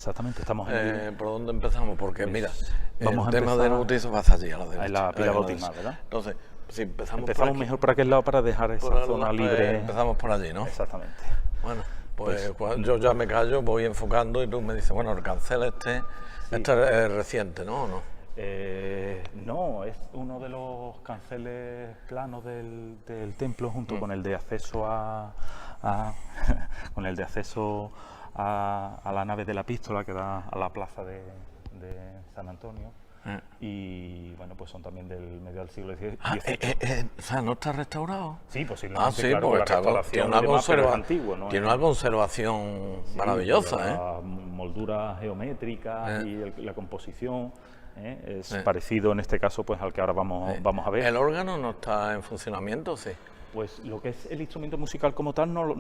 Exactamente, estamos en ¿Por dónde empezamos? Porque pues, mira, vamos el a tema empezar del bautizo va hacia allí, a la derecha. en la pila a la bautismal, derecha. ¿verdad? Entonces, si empezamos por Empezamos aquí, mejor por aquel lado para dejar esa por zona libre. empezamos por allí, ¿no? Exactamente. Bueno, pues yo ya me callo, voy enfocando y tú me dices, bueno, el cancel este es reciente, ¿no? ¿O no? No, es uno de los canceles planos del templo junto con el de acceso con el de acceso a la nave de la epístola que da a la plaza de San Antonio. Y bueno, pues son también del medio del siglo XVIII. O sea, ¿no está restaurado? Sí, posiblemente, sí, claro, porque la restauración tiene una, y demás, pero es antiguo, ¿no? tiene una conservación maravillosa, La moldura geométrica y la composición es Sí. parecido en este caso pues al que ahora vamos a ver. ¿El órgano no está en funcionamiento? Sí. Pues lo que es el instrumento musical como tal no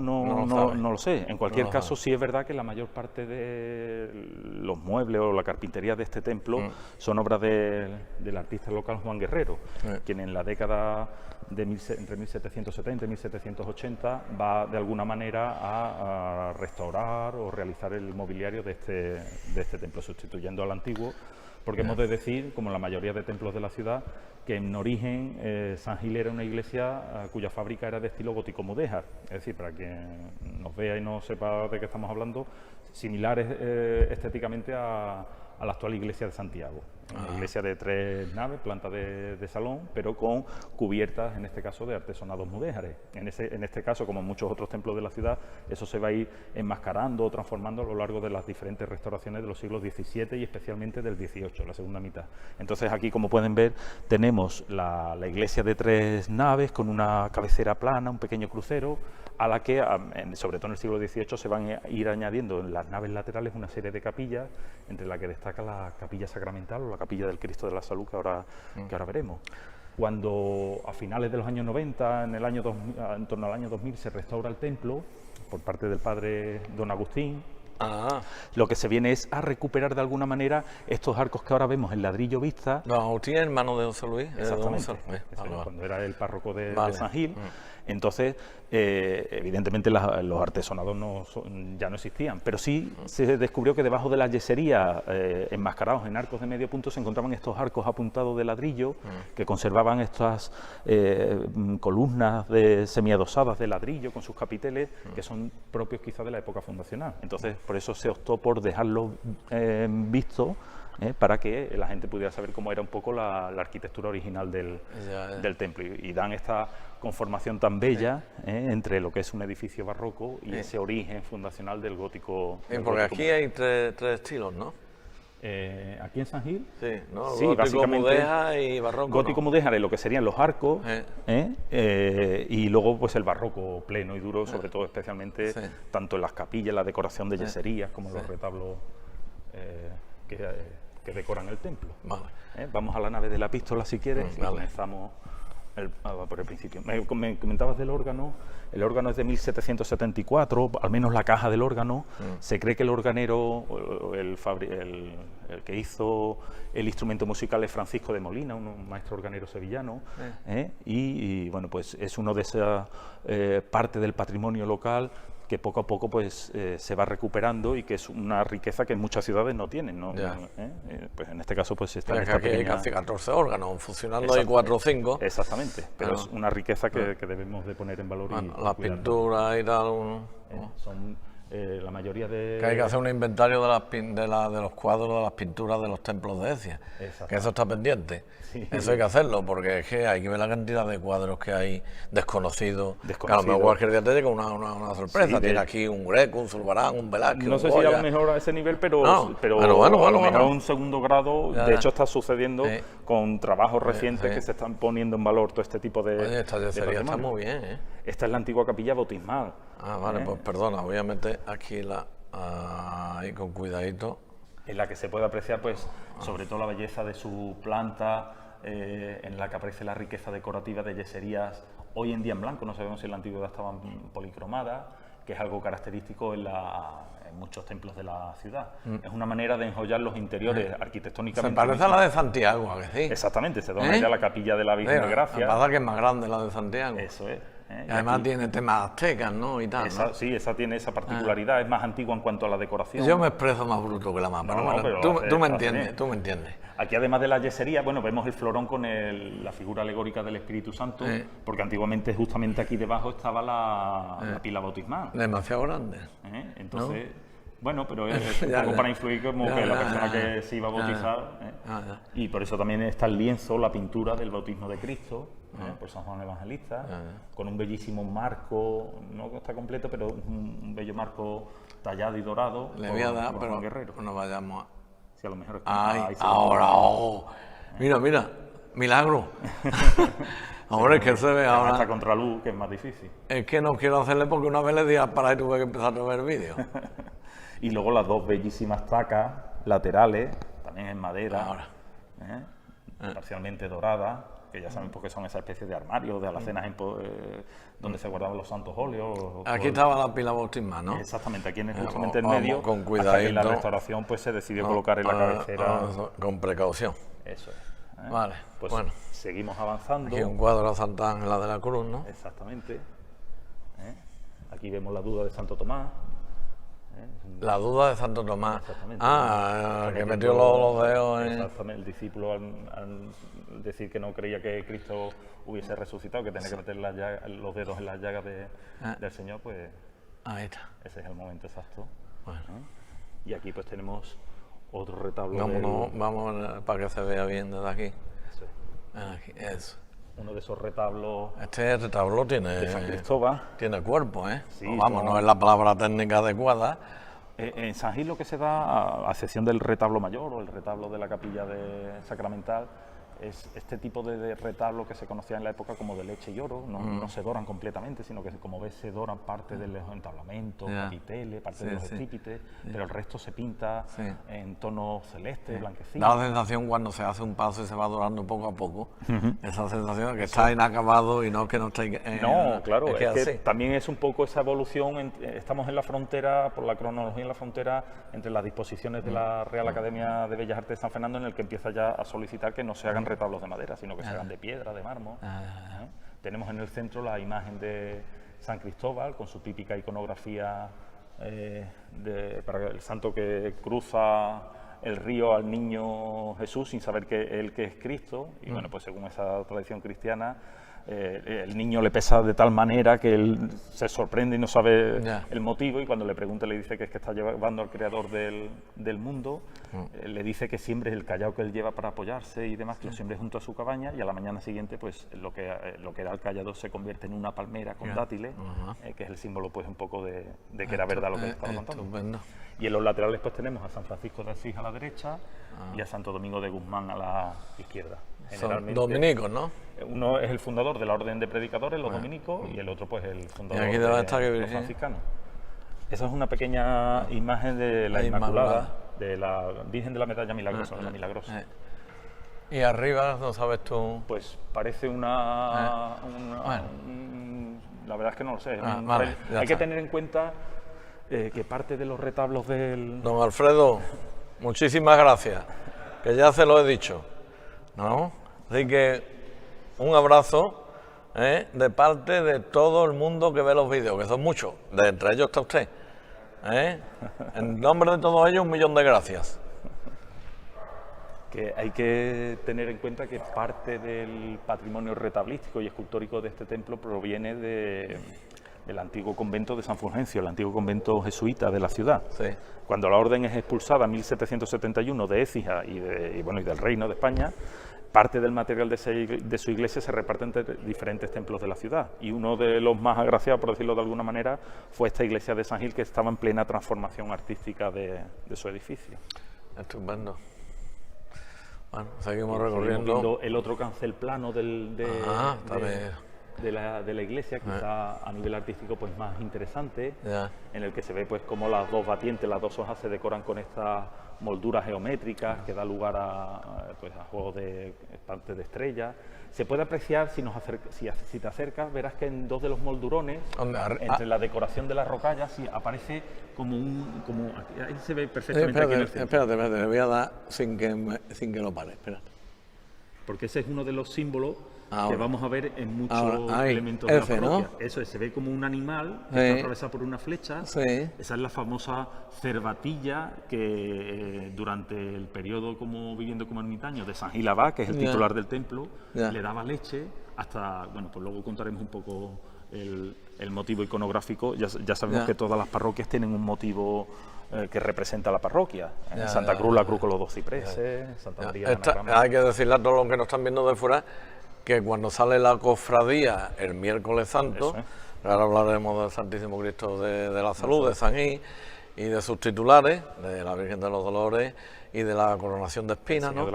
sabes. lo sé. En cualquier No lo caso sabes. sí es verdad que la mayor parte de los muebles o la carpintería de este templo son obras del artista local Juan Guerrero, quien en la década de entre 1770 y 1780 va de alguna manera a restaurar o realizar el mobiliario de este templo, sustituyendo al antiguo. Porque hemos de decir, como la mayoría de templos de la ciudad, que en origen San Gil era una iglesia cuya fábrica era de estilo gótico mudéjar. Es decir, para quien nos vea y no sepa de qué estamos hablando, similares estéticamente a la actual iglesia de Santiago. Una iglesia de 3 naves, planta de salón, pero con cubiertas, en este caso, de artesonados mudéjares. En este caso, como en muchos otros templos de la ciudad, eso se va a ir enmascarando o transformando a lo largo de las diferentes restauraciones de los siglos XVII y especialmente del XVIII, la segunda mitad. Entonces aquí, como pueden ver, tenemos la iglesia de 3 naves con una cabecera plana, un pequeño crucero, a la que, sobre todo en el siglo XVIII, se van a ir añadiendo en las naves laterales una serie de capillas, entre las que destaca la capilla sacramental o la capilla del Cristo de la Salud, que ahora veremos. Cuando a finales de los años 90, en torno al año 2000, se restaura el templo por parte del padre don Agustín, lo que se viene es a recuperar de alguna manera estos arcos que ahora vemos en ladrillo vista. Don Agustín, hermano de José Luis. Exactamente, cuando era el párroco de San Gil. Entonces, evidentemente los artesonados ya no existían, pero sí se descubrió que debajo de las yeserías, enmascarados en arcos de medio punto, se encontraban estos arcos apuntados de ladrillo que conservaban estas columnas semiadosadas de ladrillo con sus capiteles, que son propios quizás de la época fundacional. Entonces, por eso se optó por dejarlo visto, para que la gente pudiera saber cómo era un poco la arquitectura original del templo, y dan esta conformación tan bella entre lo que es un edificio barroco y ese origen fundacional del gótico. Porque aquí hay tres estilos, ¿no? Aquí en San Gil, sí, ¿no? Sí, Gótico mudéjar y barroco. Gótico mudéjar es lo que serían los arcos, y luego pues el barroco pleno y duro, sobre todo especialmente tanto en las capillas, la decoración de yeserías, como los retablos que decoran el templo. Vale. Vamos a la nave de la epístola si quieres y comenzamos por el principio. Me comentabas del órgano. El órgano es de 1774, al menos la caja del órgano. Se cree que el organero, el que hizo el instrumento musical, es Francisco de Molina, un maestro organero sevillano, y bueno, pues es uno de esa parte del patrimonio local que poco a poco pues se va recuperando y que es una riqueza que muchas ciudades no tienen, ¿no? Pues en este caso pues está en esta pequeña... Aquí hay casi 14 órganos, funcionando hay 4 o 5. Exactamente, pero es una riqueza que debemos de poner en valor. Las pinturas y tal... son la mayoría de... Que hay que hacer un inventario de los cuadros, de las pinturas de los templos de Ecija, que eso está pendiente. Sí. Eso hay que hacerlo, porque es que hay que ver la cantidad de cuadros que hay desconocidos. Que a lo mejor cualquier día te llega una sorpresa. Sí, tiene aquí un Greco, un Zurbarán, un Velázquez, no sé Goya. si a lo mejor a ese nivel, pero a un segundo grado. De hecho está sucediendo con trabajos recientes que se están poniendo en valor todo este tipo de... Oye, esta yesería está muy bien, Esta es la antigua capilla bautismal. Vale, pues perdona, voy a meter aquí ahí con cuidadito. En la que se puede apreciar, pues, sobre todo la belleza de su planta, en la que aparece la riqueza decorativa de yeserías, hoy en día en blanco, no sabemos si en la antigüedad estaban policromadas, que es algo característico en muchos templos de la ciudad. Es una manera de enjollar los interiores arquitectónicamente. Se parece a la de Santiago, ¿a que sí? Exactamente, se da una idea a la capilla de la Virgen de Gracia. Me pasa que es más grande la de Santiago. Eso es. Y además tiene temas aztecas, ¿no? Y tal, ¿no? Sí, esa tiene esa particularidad, es más antigua en cuanto a la decoración. Yo me expreso más bruto que la mamá, pero bueno, tú me entiendes, Aquí, además de la yesería, bueno, vemos el florón con la figura alegórica del Espíritu Santo, porque antiguamente justamente aquí debajo estaba la pila bautismal. Demasiado grande. Entonces, ¿no? Bueno, pero es un poco para influir como que la persona que se iba a bautizar. Y por eso también está el lienzo, la pintura del bautismo de Cristo, por San Juan Evangelista, con un bellísimo marco, no está completo, pero un bello marco tallado y dorado. Le voy a dar, pero no vayamos a... Sí, a lo mejor es que ahora, mira, milagro. Ahora es que se ve ahora. Hasta contraluz, que es más difícil. Es que no quiero hacerle porque una vez le di a parar y tuve que empezar a ver el vídeo. Y luego las dos bellísimas tacas laterales, también en madera, parcialmente doradas, que ya saben por qué son esa especie de armarios, de alacenas donde se guardaban los santos óleos. Aquí estaba la pila bautismal, ¿no? Exactamente, aquí justamente en medio, con cuidadito, hasta que la restauración pues se decidió colocar en la cabecera. Con precaución. Eso es. Vale, pues bueno. Seguimos avanzando. Aquí un cuadro de Santa Ángela de la Cruz, ¿no? Exactamente. Aquí vemos la duda de Santo Tomás. La duda de Santo Tomás. Que metió los dedos en... Exactamente, el discípulo al decir que no creía que Cristo hubiese resucitado, que tenía que meter los dedos en las llagas del Señor, pues ahí está. Ese es el momento exacto. Bueno. Y aquí pues tenemos otro retablo. Vamos para que se vea bien desde aquí. Eso es. Aquí, eso. Uno de esos retablos. Este retablo tiene... de San Cristóbal. Tiene cuerpo, ¿eh? Sí, no es la palabra técnica adecuada. En San Gil lo que se da, a excepción del retablo mayor o el retablo de la capilla sacramental, es este tipo de retablo que se conocía en la época como de leche y oro. No se doran completamente, sino que, como ves, se doran parte de los entablamentos, capiteles, parte de los estípites, pero el resto se pinta en tonos celestes, blanquecinos. Da la sensación cuando se hace un paso y se va dorando poco a poco, esa sensación de que está inacabado y no que no está... no, claro, es que también es un poco esa evolución, estamos en la frontera, por la cronología en la frontera, entre las disposiciones de la Real Academia de Bellas Artes de San Fernando, en el que empieza ya a solicitar que no se hagan retablos de madera, sino que se hagan de piedra, de mármol. Tenemos en el centro la imagen de San Cristóbal, con su típica iconografía para el santo que cruza el río al niño Jesús sin saber que él que es Cristo, y bueno, pues según esa tradición cristiana, el niño le pesa de tal manera que él se sorprende y no sabe el motivo, y cuando le pregunta le dice que es que está llevando al creador del mundo, le dice que siempre el callao que él lleva para apoyarse y demás, que lo siempre junto a su cabaña, y a la mañana siguiente pues lo que era el callado se convierte en una palmera con dátiles, que es el símbolo pues un poco de que era verdad lo que le estaba contando. Estupendo. Y en los laterales pues tenemos a San Francisco de Asís a la derecha y a Santo Domingo de Guzmán a la izquierda. Son dominicos, ¿no? Uno es el fundador de la Orden de Predicadores, los dominicos, y el otro pues el fundador de los franciscanos. Esa es una pequeña imagen de la Inmaculada, de la Virgen de la Medalla Milagrosa, la Milagrosa. Y arriba, ¿no sabes tú? Pues parece la verdad es que no lo sé. Hay que tener en cuenta que parte de los retablos del... Don Alfredo, muchísimas gracias, que ya se lo he dicho, ¿no? Así que un abrazo de parte de todo el mundo que ve los vídeos, que son muchos, entre ellos está usted. En nombre de todos ellos, 1.000.000 de gracias. Que hay que tener en cuenta que parte del patrimonio retablístico y escultórico de este templo proviene del antiguo convento de San Fulgencio, el antiguo convento jesuita de la ciudad. Sí. Cuando la orden es expulsada en 1771 de Écija y del Reino de España, parte del material de su iglesia se reparte entre diferentes templos de la ciudad, y uno de los más agraciados, por decirlo de alguna manera, fue esta iglesia de San Gil, que estaba en plena transformación artística de su edificio. Estupendo. Bueno, seguimos recorriendo. El otro cancel plano de la iglesia, quizá a nivel artístico pues más interesante, en el que se ve pues como las dos batientes, las dos hojas se decoran con estas molduras geométricas que da lugar a juegos de parte de estrellas. Se puede apreciar, si te acercas, verás que en dos de los moldurones, entre la decoración de las rocallas, aparece ahí se ve perfectamente. Espérate, le voy a dar sin que lo pare, espérate. Porque ese es uno de los símbolos que vamos a ver en muchos elementos de la parroquia. ¿No? Eso es, se ve como un animal que está atravesado por una flecha. Esa es la famosa cervatilla que durante el periodo como viviendo como ermitaño de San Gil Abad, que es el titular del templo, le daba leche hasta, bueno, pues luego contaremos un poco el motivo iconográfico. Ya sabemos que todas las parroquias tienen un motivo que representa la parroquia. En Santa Cruz, la cruz con los 2 cipreses, Santa María. Hay que decirle a todos los que nos están viendo de fuera que cuando sale la cofradía el miércoles santo, ahora hablaremos del Santísimo Cristo de la Salud, de San Gil, y de sus titulares, de la Virgen de los Dolores y de la Coronación de Espinas, ¿no?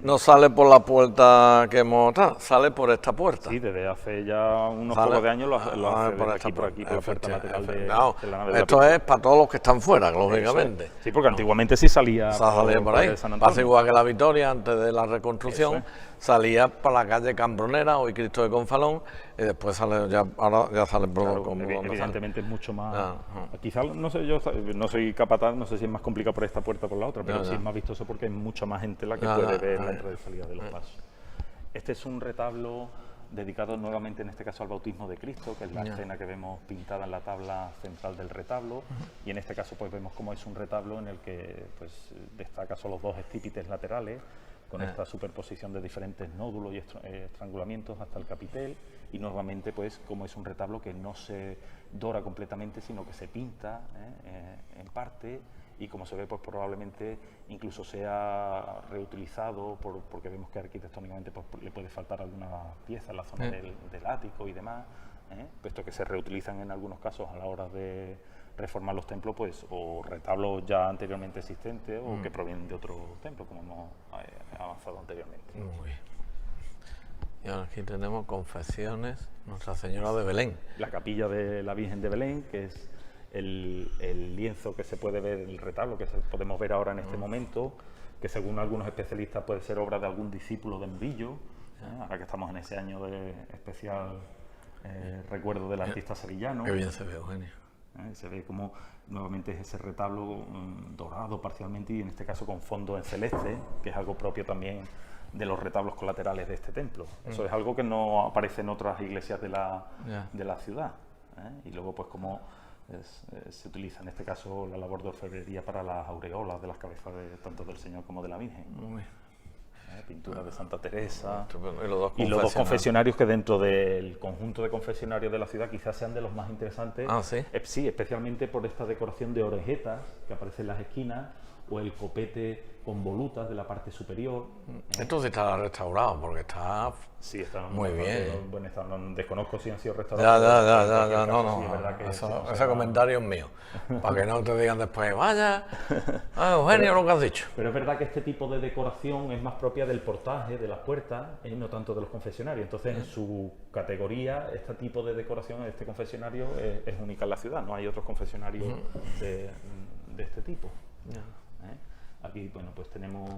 No sale por la puerta que hemos dado, sale por esta puerta. Sí, desde hace ya unos pocos de años lo hace por aquí, por la puerta lateral de la nave. Esto es para todos los que están fuera, lógicamente. Sí, porque antiguamente sí salía por ahí. Pasa igual que la Victoria, antes de la reconstrucción, salía para la calle Cambronera, hoy Cristo de Confalón, y después sale, ahora ya sale por como evidentemente es mucho más. Quizás, no sé, yo no soy capataz, no sé si es más complicado por esta puerta o por la otra, pero sí es más vistoso porque hay mucha más gente la que puede ver la entrada y salida de los pasos. Este es un retablo dedicado nuevamente en este caso al bautismo de Cristo, que es la escena que vemos pintada en la tabla central del retablo, y en este caso pues vemos cómo es un retablo en el que pues destaca son los 2 estípites laterales, con esta superposición de diferentes nódulos y estrangulamientos hasta el capitel, y nuevamente pues como es un retablo que no se dora completamente, sino que se pinta en parte, y como se ve pues probablemente incluso sea reutilizado porque vemos que arquitectónicamente pues, le puede faltar alguna pieza en la zona del ático y demás, puesto que se reutilizan en algunos casos a la hora de reformar los templos, pues o retablos ya anteriormente existentes o que provienen de otro templo, como hemos avanzado anteriormente. Muy bien. Y ahora aquí tenemos Confesiones Nuestra Señora de Belén. La capilla de la Virgen de Belén, que es el lienzo que se puede ver, el retablo que podemos ver ahora en este momento, que según algunos especialistas puede ser obra de algún discípulo de Murillo, ahora que estamos en ese año de especial recuerdo del artista sevillano. Qué bien se ve, Eugenio. Se ve como nuevamente es ese retablo dorado parcialmente, y en este caso con fondo en celeste, que es algo propio también de los retablos colaterales de este templo. Eso es algo que no aparece en otras iglesias de la ciudad. Y luego pues como se utiliza en este caso la labor de orfebrería para las aureolas de las cabezas tanto del Señor como de la Virgen. Pintura de Santa Teresa y los 2 confesionarios que dentro del conjunto de confesionarios de la ciudad quizás sean de los más interesantes. Sí, especialmente por esta decoración de orejetas que aparece en las esquinas, o el copete con volutas de la parte superior. Esto sí está restaurado porque está, muy bien. Bueno, desconozco si han sido restaurados. Ese comentario es mío, para que no te digan después, vaya, Eugenio, lo que has dicho. Pero es verdad que este tipo de decoración es más propia del portaje, de las puertas, no tanto de los confesionarios. Entonces, en su categoría, este tipo de decoración, este confesionario es única en la ciudad. No hay otros confesionarios de este tipo. Aquí, bueno, pues tenemos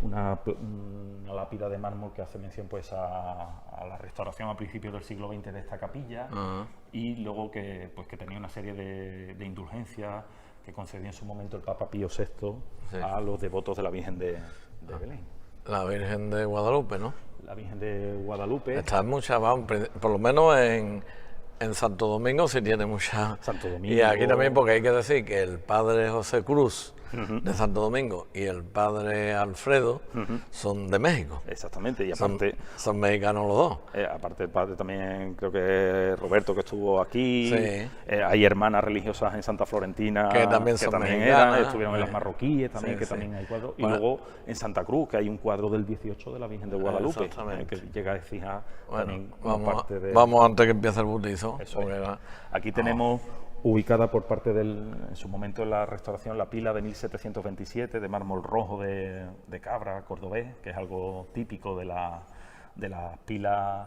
una lápida de mármol que hace mención pues a la restauración a principios del siglo XX de esta capilla, y luego que tenía una serie de indulgencias que concedió en su momento el Papa Pío VI a los devotos de la Virgen de Belén. La Virgen de Guadalupe, ¿no? La Virgen de Guadalupe. Está mucha, por lo menos en Santo Domingo sí tiene mucha. Santo Domingo. Y aquí también, porque hay que decir que el padre José Cruz de Santo Domingo y el padre Alfredo son de México. Exactamente, y aparte son mexicanos los dos. Aparte el padre también, creo que Roberto, que estuvo aquí. Hay hermanas religiosas en Santa Florentina que también estuvieron en las marroquíes también, que también hay cuadros. Y luego en Santa Cruz, que hay un cuadro del 18 de la Virgen de Guadalupe, que llega a Écija también parte de... Vamos antes que empiece el bautizo. Aquí tenemos ubicada por parte en su momento de la restauración, la pila de 1727 de mármol rojo de cabra cordobés, que es algo típico de las pilas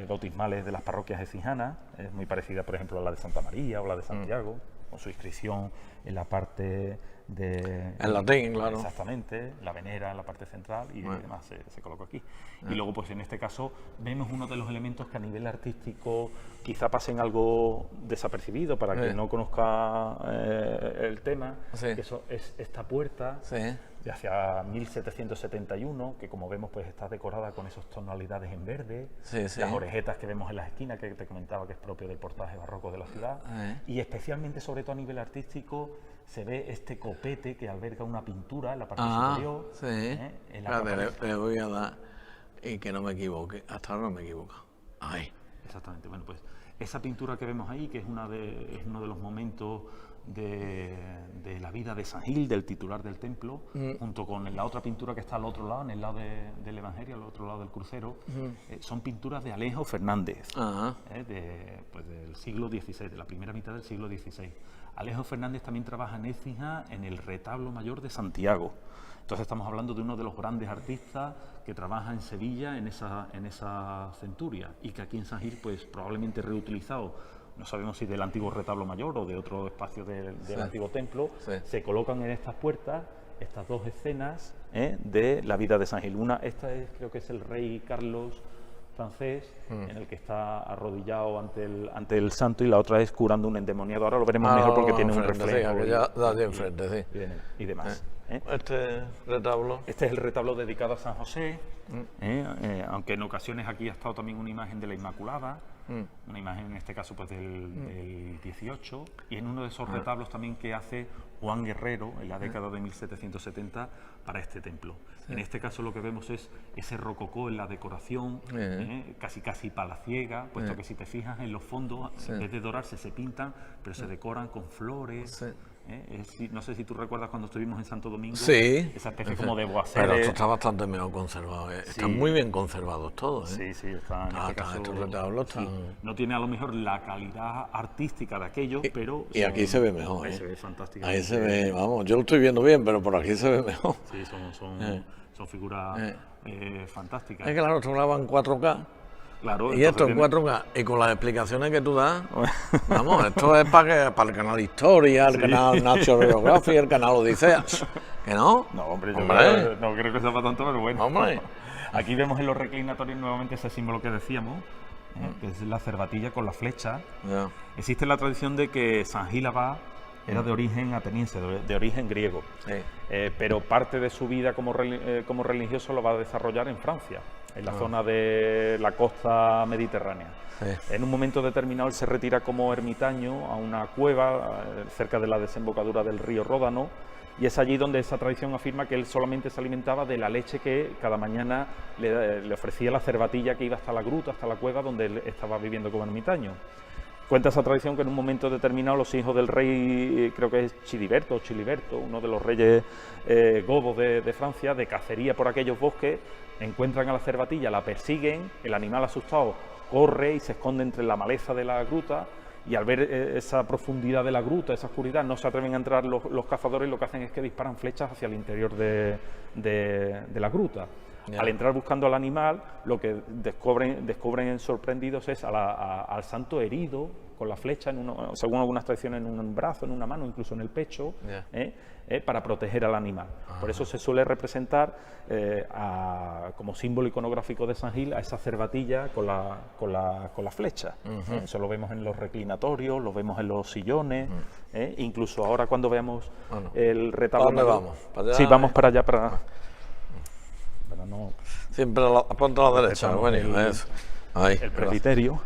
bautismales de las parroquias ecijanas. Es muy parecida, por ejemplo, a la de Santa María o la de Santiago, con su inscripción en la parte en latín, claro. Exactamente, la venera en la parte central y demás se colocó aquí. Y luego, pues en este caso, vemos uno de los elementos que a nivel artístico quizá pasen algo desapercibido para quien no conozca el tema, que eso es esta puerta de hacia 1771, que como vemos pues está decorada con esas tonalidades en verde, las orejetas que vemos en las esquinas, que te comentaba que es propio del portaje barroco de la ciudad, y especialmente, sobre todo a nivel artístico, se ve este copete que alberga una pintura en la parte superior. En la le voy a dar y que no me equivoque, hasta ahora no me equivoco. Ahí. Exactamente, bueno, pues esa pintura que vemos ahí, que es uno de los momentos de la vida de San Gil, del titular del templo, junto con la otra pintura que está al otro lado, en el lado del Evangelio, al otro lado del crucero, son pinturas de Alejo Fernández, del siglo XVI, de la primera mitad del siglo XVI. Alejo Fernández también trabaja en Écija en el retablo mayor de Santiago. Entonces estamos hablando de uno de los grandes artistas que trabaja en Sevilla en esa centuria, y que aquí en San Gil pues probablemente reutilizado, no sabemos si del antiguo retablo mayor o de otro espacio del antiguo templo, se colocan en estas puertas estas dos escenas de la vida de San Gil. Creo que es el rey Carlos francés, en el que está arrodillado ante el santo, y la otra es curando un endemoniado. Ahora lo veremos mejor porque tiene un reflejo y demás. Este retablo. Este es el retablo dedicado a San José, aunque en ocasiones aquí ha estado también una imagen de la Inmaculada, una imagen en este caso pues del 18, y en uno de esos retablos también que hace Juan Guerrero en la década de 1770 para este templo. En este caso lo que vemos es ese rococó en la decoración, casi palaciega, puesto que si te fijas en los fondos, en vez de dorarse se pintan, pero se decoran con flores. No sé si tú recuerdas cuando estuvimos en Santo Domingo, esa especie como de boaceres. Pero esto está bastante mejor conservado, están muy bien conservados todos. Sí, están, en este caso, estos retablos están... No tiene a lo mejor la calidad artística de aquellos, pero... Y aquí se ve mejor, se ve fantástico. Ahí se ve, vamos, yo lo estoy viendo bien, pero por aquí se ve mejor. Sí, son figuras fantásticas. Es que claro, esto graba en 4K. Claro, y esto en 4K, y con las explicaciones que tú das, vamos, esto es para el canal Historia, el canal National Geographic, el canal Odisea, ¿que no? No, hombre, yo no creo que sea para tanto, pero bueno. Hombre. Aquí vemos en los reclinatorios nuevamente ese símbolo que decíamos, que es la cervatilla con la flecha. Existe la tradición de que San Gil Abad era de origen ateniense, de origen griego, pero parte de su vida como religioso lo va a desarrollar en Francia, en la zona de la costa mediterránea. En un momento determinado él se retira como ermitaño a una cueva cerca de la desembocadura del río Ródano, y es allí donde esa tradición afirma que él solamente se alimentaba de la leche que cada mañana le ofrecía la cervatilla que iba hasta la gruta, hasta la cueva donde él estaba viviendo como ermitaño. Cuenta esa tradición que en un momento determinado los hijos del rey, creo que es Chiliberto, uno de los reyes godos de Francia, de cacería por aquellos bosques, encuentran a la cervatilla, la persiguen, el animal asustado corre y se esconde entre la maleza de la gruta, y al ver esa profundidad de la gruta, esa oscuridad, no se atreven a entrar los cazadores, y lo que hacen es que disparan flechas hacia el interior de la gruta. Al entrar buscando al animal, lo que descubren sorprendidos es al santo herido con la flecha, según algunas tradiciones, en un brazo, en una mano, incluso en el pecho, para proteger al animal. Por eso se suele representar como símbolo iconográfico de San Gil a esa cervatilla con la flecha. Eso lo vemos en los reclinatorios, lo vemos en los sillones, incluso ahora cuando veamos el retablo. ¿Para dónde vamos? ¿Para allá? Sí, vamos para allá, no... Siempre ponte a la derecha, eso. Ahí, el presbiterio.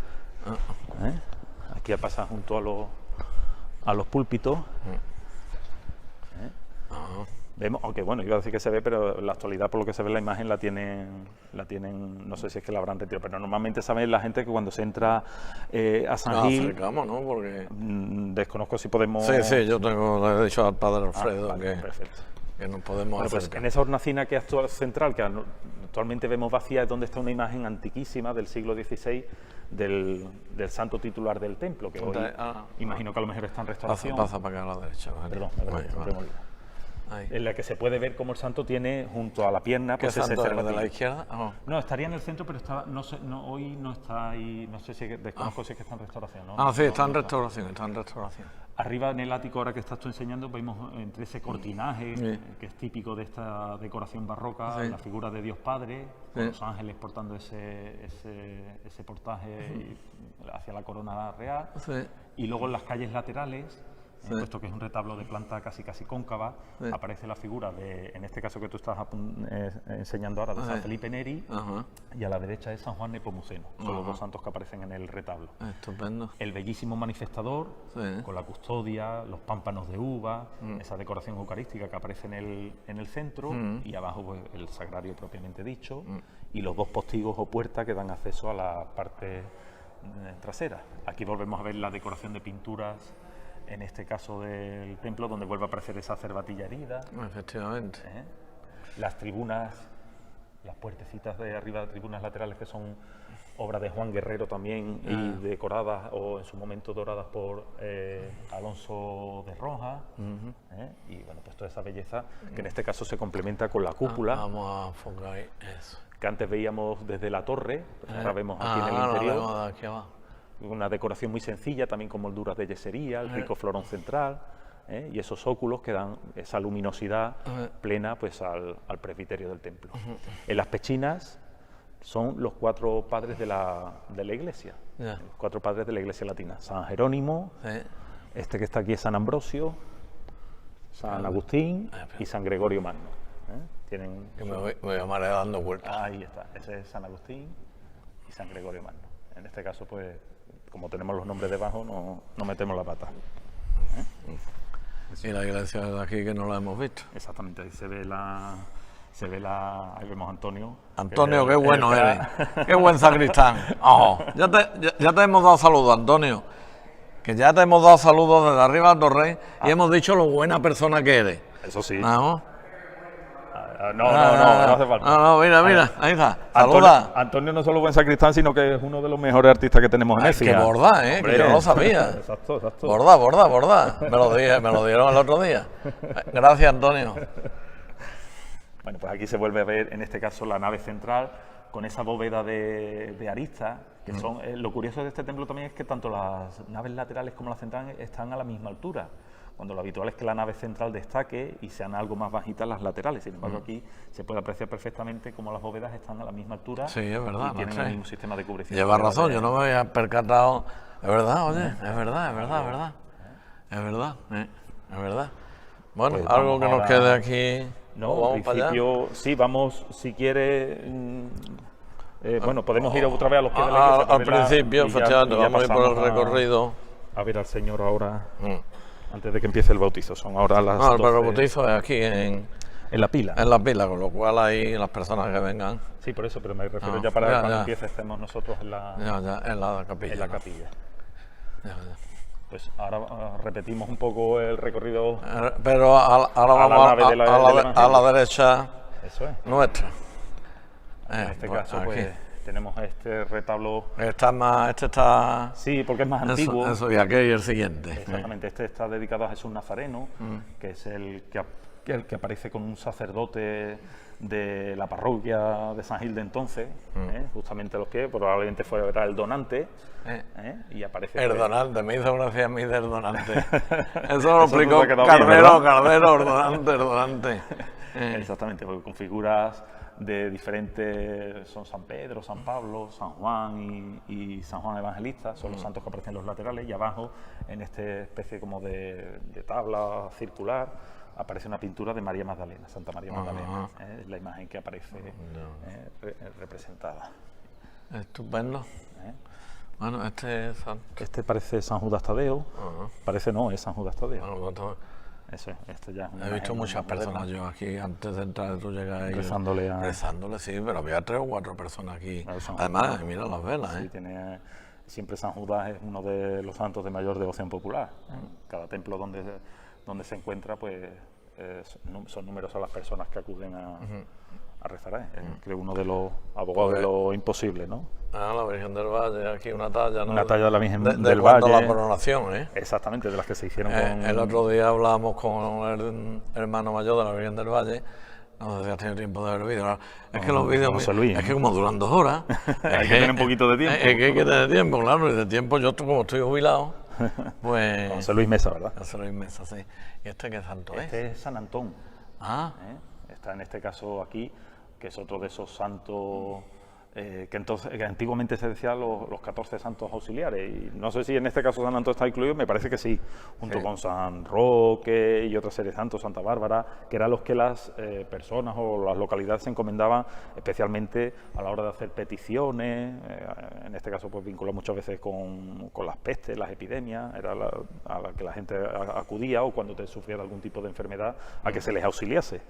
Aquí pasa junto a los púlpitos. Vemos, aunque bueno, iba a decir que se ve, pero en la actualidad, por lo que se ve en la imagen, la tienen, no sé si es que la habrán retirado, pero normalmente sabe la gente que cuando se entra a San Gil... acercamos, ¿no? Porque... desconozco si podemos... Sí, yo le he dicho al padre Alfredo perfecto. Que nos podemos pues en esa hornacina que es central, que actualmente vemos vacía, es donde está una imagen antiquísima del siglo XVI del santo titular del templo, que hoy imagino que a lo mejor está en restauración. Pasa para acá a la derecha. Perdón, en la que se puede ver cómo el santo tiene junto a la pierna pues ese cervatillo. ¿De la izquierda? Oh. No, estaría en el centro, pero estaba, no sé, hoy no está ahí, no sé si desconozco si es que está en restauración, ¿no? Sí, está en restauración, está en restauración. Arriba en el ático, ahora que estás tú enseñando, vemos entre ese cortinaje, que es típico de esta decoración barroca, la figura de Dios Padre, con los ángeles portando ese portaje hacia la corona real, y luego en las calles laterales, puesto que es un retablo de planta casi cóncava, aparece la figura de, en este caso que tú estás enseñando ahora, de San Felipe Neri, y a la derecha es San Juan Nepomuceno. Son los dos santos que aparecen en el retablo. Estupendo. El bellísimo manifestador, con la custodia, los pámpanos de uva, esa decoración eucarística que aparece en el centro, y abajo pues, el sagrario propiamente dicho, y los dos postigos o puertas que dan acceso a la parte trasera. Aquí volvemos a ver la decoración de pinturas, en este caso del templo, donde vuelve a aparecer esa cervatilla herida. Efectivamente. Las tribunas, las puertecitas de arriba, tribunas laterales, que son obra de Juan Guerrero también, y decoradas, o en su momento doradas por Alonso de Rojas. Y bueno, pues toda esa belleza, que en este caso se complementa con la cúpula. Vamos a enfocar ahí eso. Que antes veíamos desde la torre, pues ahora vemos aquí en el interior. Vemos de aquí abajo. Una decoración muy sencilla, también con molduras de yesería, el rico florón central, y esos óculos que dan esa luminosidad plena pues, al presbiterio del templo. En las pechinas son los 4 padres de la iglesia, los 4 padres de la iglesia latina: San Jerónimo, este que está aquí es San Ambrosio, San Agustín y San Gregorio Magno. Tienen, que me voy a marear dando vueltas. Ahí está, ese es San Agustín y San Gregorio Magno. En este caso, pues, como tenemos los nombres debajo, no metemos la pata. Y la iglesia de aquí que no la hemos visto. Exactamente, ahí se ve ahí vemos a Antonio. Antonio, qué bueno eres, qué buen sacristán. Ya te hemos dado saludos, Antonio, que ya te hemos dado saludos desde arriba del Torrey y hemos dicho lo buena persona que eres. Eso sí. ¿No? No hace falta. Mira, ahí está. Saluda. Antonio no solo buen sacristán, sino que es uno de los mejores artistas que tenemos en Écija. Que borda, que yo no lo sabía. Exacto. Borda. Me lo dieron el otro día. Gracias, Antonio. Bueno, pues aquí se vuelve a ver, en este caso, la nave central, con esa bóveda de aristas, que son... lo curioso de este templo también es que tanto las naves laterales como las centrales están a la misma altura, cuando lo habitual es que la nave central destaque y sean algo más bajitas las laterales. Sin embargo, aquí se puede apreciar perfectamente cómo las bóvedas están a la misma altura. Sí, es verdad. Y tienen el mismo sistema de cubrimiento. Lleva razón, yo no me había percatado. Es verdad, oye, es verdad. Bueno, pues algo que nos quede aquí. No, en principio, sí, vamos, si quiere... bueno, podemos ir otra vez a los pies de la iglesia. Al principio, efectivamente, vamos a ir por el recorrido. A ver al Señor ahora... Antes de que empiece el bautizo, son ahora las 12. Pero el bautizo es aquí en la pila. En la pila, con lo cual ahí las personas que vengan. Sí, por eso, pero me refiero ya para cuando empiece estemos nosotros en la capilla. En la capilla. Pues ahora repetimos un poco el recorrido. Pero ahora vamos a la derecha. Eso es. Nuestra. En este caso, aquí. Pues tenemos este retablo. Este está... Sí, porque es más antiguo. Eso, y aquí hay el siguiente. Exactamente, este está dedicado a Jesús Nazareno, que es el que aparece con un sacerdote de la parroquia de San Gil de entonces, justamente a los pies, probablemente fuera el donante, y aparece... El donante, me hizo gracia a mí del donante. Eso lo explicó Cardero, ordonante. Exactamente, porque con figuras de diferentes, son San Pedro, San Pablo, San Juan y San Juan Evangelista, son los santos que aparecen en los laterales, y abajo, en esta especie como de tabla circular, aparece una pintura de María Magdalena, Santa María Magdalena, es la imagen que aparece representada. Estupendo. Bueno, este parece San Judas Tadeo, parece no, es San Judas Tadeo. Eso es, esto ya es he visto muchas personas yo aquí, antes de entrar, tú llegas ahí rezándole, sí, pero había 3 o 4 personas aquí. Además, mira las velas, sí, siempre San Judas es uno de los santos de mayor devoción popular. Cada templo donde se encuentra, pues son numerosas las personas que acuden a rezar, creo uno de los abogados de lo imposible, ¿no? Ah, la Virgen del Valle, aquí una talla, ¿no? Una talla de la Virgen del Valle. De la coronación, Exactamente, de las que se hicieron con... El otro día hablábamos con el hermano mayor de la Virgen del Valle, no sé si has tenido tiempo de ver vídeos. Es que los vídeos, es que como duran 2 horas... hay que tener un poquito de tiempo. Es que hay que tener tiempo, claro, y de tiempo yo como estoy jubilado, pues... José Luis Mesa, ¿verdad? José Luis Mesa, sí. ¿Y este qué santo es? Este es San Antón. Ah. Está en este caso aquí, que es otro de esos santos que antiguamente se decía los 14 santos auxiliares, y no sé si en este caso San Antón está incluido, me parece que sí, junto con San Roque y otra serie de santos, Santa Bárbara, que eran los que las personas o las localidades se encomendaban especialmente a la hora de hacer peticiones, en este caso pues vinculado muchas veces con las pestes, las epidemias, era a la que la gente acudía, o cuando te sufriera algún tipo de enfermedad, a que se les auxiliase.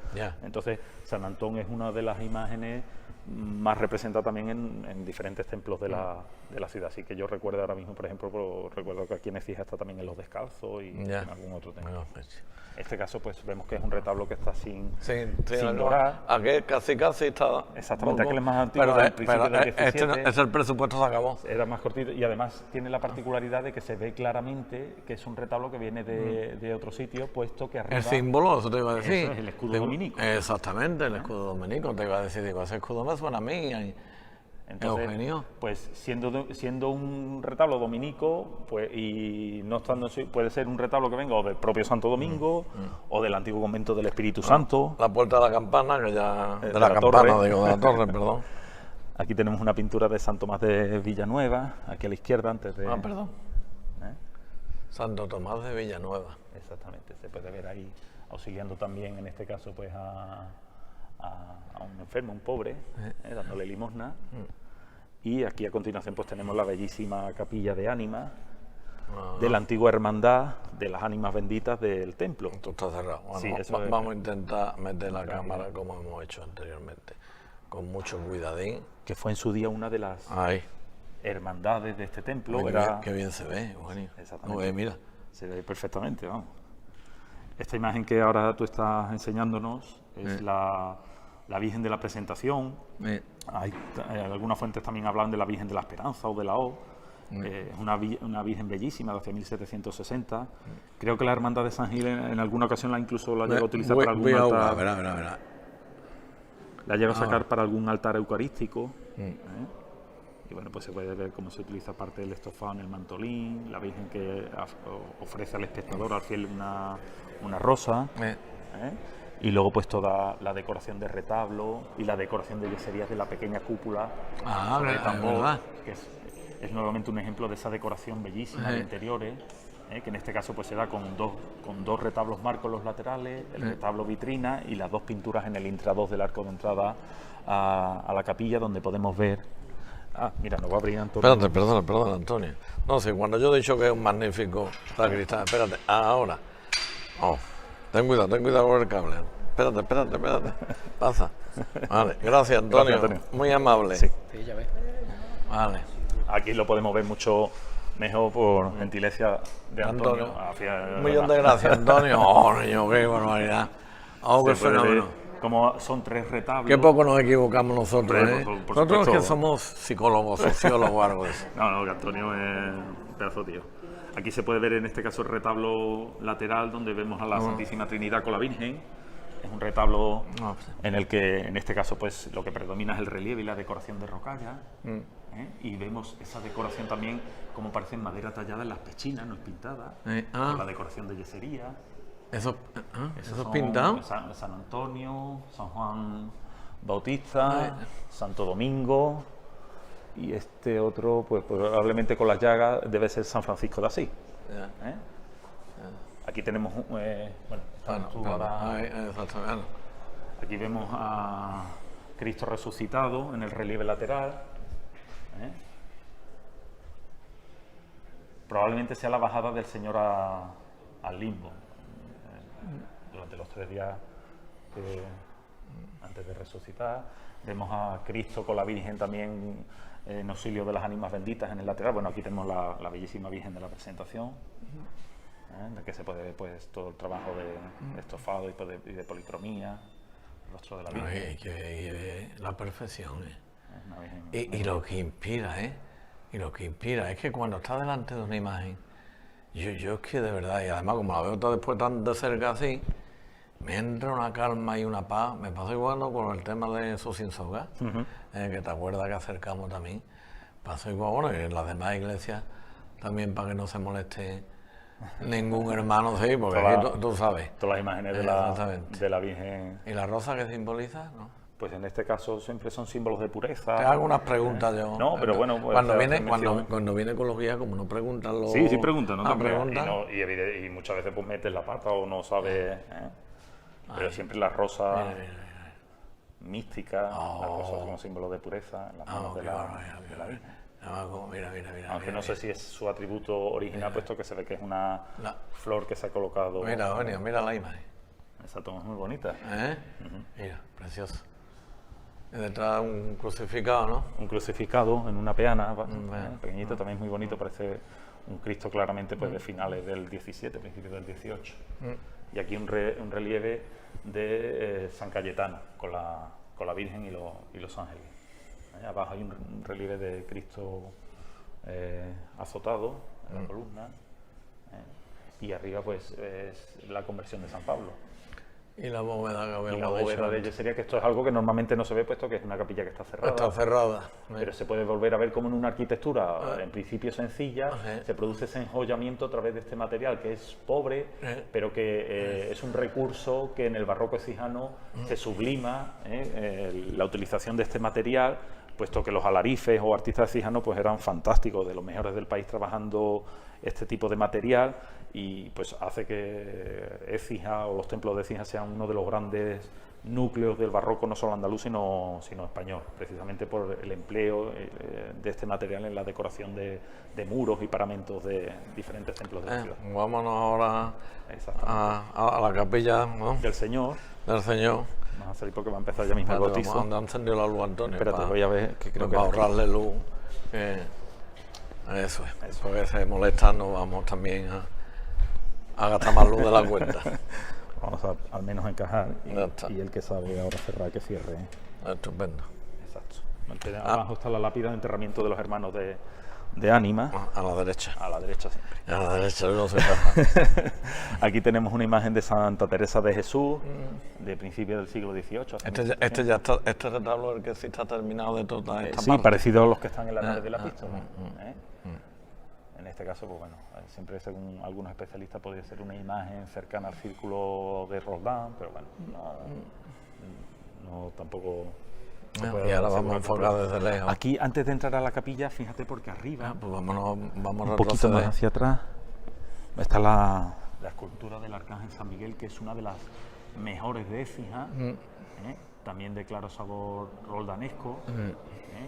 Entonces San Antón es una de las imágenes más representada también en diferentes templos de la ciudad, así que yo recuerdo ahora mismo, por ejemplo, recuerdo que aquí en Écija está también en Los Descalzos y en algún otro templo. En este caso pues vemos que es un retablo que está sin dorar. Aquel casi está... Exactamente, aquel es más antiguo, del principio del 17. El presupuesto se acabó. Era más cortito y además tiene la particularidad de que se ve claramente que es un retablo que viene de otro sitio, puesto que arriba... El símbolo, eso te iba a decir. Eso es el escudo dominico. Exactamente, el escudo dominico, te iba a decir, digo, ese escudo me suena a mí. Entonces, Eugenio, pues siendo un retablo dominico, pues, y no estando, puede ser un retablo que venga o del propio Santo Domingo o del antiguo convento del Espíritu Santo. La puerta de la campana, que ya de la campana, digo, de la torre, perdón. Aquí tenemos una pintura de San Tomás de Villanueva, aquí a la izquierda, antes de... perdón. Santo Tomás de Villanueva. Exactamente, se puede ver ahí auxiliando también, en este caso, pues a un enfermo, un pobre, dándole limosna. Y aquí a continuación pues tenemos la bellísima capilla de ánimas de la antigua hermandad de las ánimas benditas del templo. Esto está cerrado. Bueno, sí, vamos a intentar meter la cámara como hemos hecho anteriormente, con mucho cuidadín. Que fue en su día una de las hermandades de este templo. Qué bien se ve, Eugenio. Exactamente. Mira. Se ve perfectamente, vamos. Esta imagen que ahora tú estás enseñándonos es la Virgen de la Presentación. Algunas fuentes también hablan de la Virgen de la Esperanza o de la O. Es una Virgen bellísima de hacia 1760. Creo que la Hermandad de San Gil en alguna ocasión incluso la llega a utilizar para algún altar. La llega a sacar para algún altar eucarístico. Y bueno, pues se puede ver cómo se utiliza parte del estofado en el mantolín, la Virgen que ofrece al espectador, al fiel, una rosa. Y luego pues toda la decoración de retablo y la decoración de yeserías de la pequeña cúpula sobre el tambor, que es nuevamente un ejemplo de esa decoración bellísima de interiores, que en este caso pues se da con dos retablos marcos en los laterales, el retablo vitrina y las dos pinturas en el intrados del arco de entrada a la capilla, donde podemos ver... mira, nos va a abrir Antonio. Espérate, perdona, Antonio. No sé, cuando yo he dicho que es un magnífico sacristán, espérate, ahora. Ten cuidado con el cable. Espérate. Pasa. Vale, gracias, Antonio. Muy amable. Sí. Ya ves. Vale. Aquí lo podemos ver mucho mejor por gentileza de Antonio. Un millón de gracias, Antonio. Niño, qué barbaridad. Qué fenómeno. Como son 3 retablos. Qué poco nos equivocamos nosotros, por nosotros que somos psicólogos, sociólogos o algo de eso. No, que Antonio es un pedazo tío. Aquí se puede ver en este caso el retablo lateral donde vemos a la Santísima Trinidad con la Virgen. Es un retablo en el que en este caso pues lo que predomina es el relieve y la decoración de rocalla. Y vemos esa decoración también como parece en madera tallada en las pechinas, no es pintada. Con la decoración de yesería. ¿Eso es pintado? San Antonio, San Juan Bautista, Santo Domingo. Y este otro, pues probablemente con las llagas, debe ser San Francisco de Asís. Aquí tenemos, aquí vemos a Cristo resucitado en el relieve lateral. Probablemente sea la bajada del Señor al limbo, durante los 3 días antes de resucitar. Vemos a Cristo con la Virgen también en auxilio de las ánimas benditas en el lateral. Bueno, aquí tenemos la bellísima Virgen de la Presentación, en la que se puede ver pues todo el trabajo de estofado y de policromía. rostro de la Virgen. La perfección, y lo que inspira, y lo que inspira es que cuando está delante de una imagen, yo es que de verdad, y además como la veo después tan de cerca así, me entra una calma y una paz. Me pasó igual con el tema de Sosinsoga, que te acuerdas que acercamos también. Pasó igual, bueno, y en las demás iglesias también, para que no se moleste ningún hermano, sí, porque aquí tú sabes. Todas las imágenes de la Virgen. ¿Y la rosa qué simboliza? ¿No? Pues en este caso siempre son símbolos de pureza. Te hago unas preguntas yo. No, pero bueno... Pues, cuando viene con los guías, como no preguntan los... Sí, preguntan, ¿no? Preguntan. Y muchas veces pues metes la pata o no sabes... Pero siempre la rosa mística, la rosa como símbolo de pureza en las manos de la Virgen. Mira. Aunque no sé si es su atributo original, puesto que se ve que es una flor que se ha colocado... Mira la imagen. Esa toma es muy bonita. Mira, precioso. Y detrás un crucificado, ¿no? Un crucificado en una peana, pequeñito, también muy bonito, parece un Cristo claramente pues de finales del 17, principios del 18. Y aquí un relieve de San Cayetano, con la Virgen y los ángeles. Abajo hay un relieve de Cristo azotado en la columna, y arriba pues es la conversión de San Pablo. Y la bóveda que habíamos y la bóveda de ello sería que esto es algo que normalmente no se ve, puesto que es una capilla que está cerrada. Está cerrada. Pero se puede volver a ver como en una arquitectura, en principio sencilla, se produce ese enjollamiento a través de este material que es pobre, pero que es un recurso que en el barroco ecijano se sublima, la utilización de este material, puesto que los alarifes o artistas eциjanos pues eran fantásticos, de los mejores del país trabajando este tipo de material, y pues hace que Écija o los templos de Écija sean uno de los grandes núcleos del barroco, no solo andaluz sino español, precisamente por el empleo de este material en la decoración de muros y paramentos de diferentes templos de la ciudad. Vámonos ahora a la capilla, ¿no? Del Señor. Vamos a salir porque va a empezar ya mismo el bautizo. Vamos a encendido la luz, Antonio. Espérate, voy a ver que creo que... Para ahorrarle luz. Eso es. Porque se molesta, no vamos también a gastar más luz de la cuenta. Vamos a al menos encajar y el que sabe ahora cerrar, que cierre. Estupendo. Exacto. Abajo está la lápida de enterramiento de los hermanos de Ánima. A la derecha. A la derecha siempre. A la derecha no se pasa. Aquí tenemos una imagen de Santa Teresa de Jesús, de principios del siglo XVIII. Este retablo es el que sí está terminado de toda esta parte. Sí, parecido a los que están en la nave de la epístola. En este caso, pues bueno, siempre según algunos especialistas podría ser una imagen cercana al círculo de Roldán, pero bueno, no tampoco... y ahora vamos a enfocar desde lejos. Aquí, antes de entrar a la capilla, fíjate porque arriba, pues vamos un poquito más hacia atrás, está la escultura del Arcángel San Miguel, que es una de las mejores de Écija, también de claro sabor roldanesco,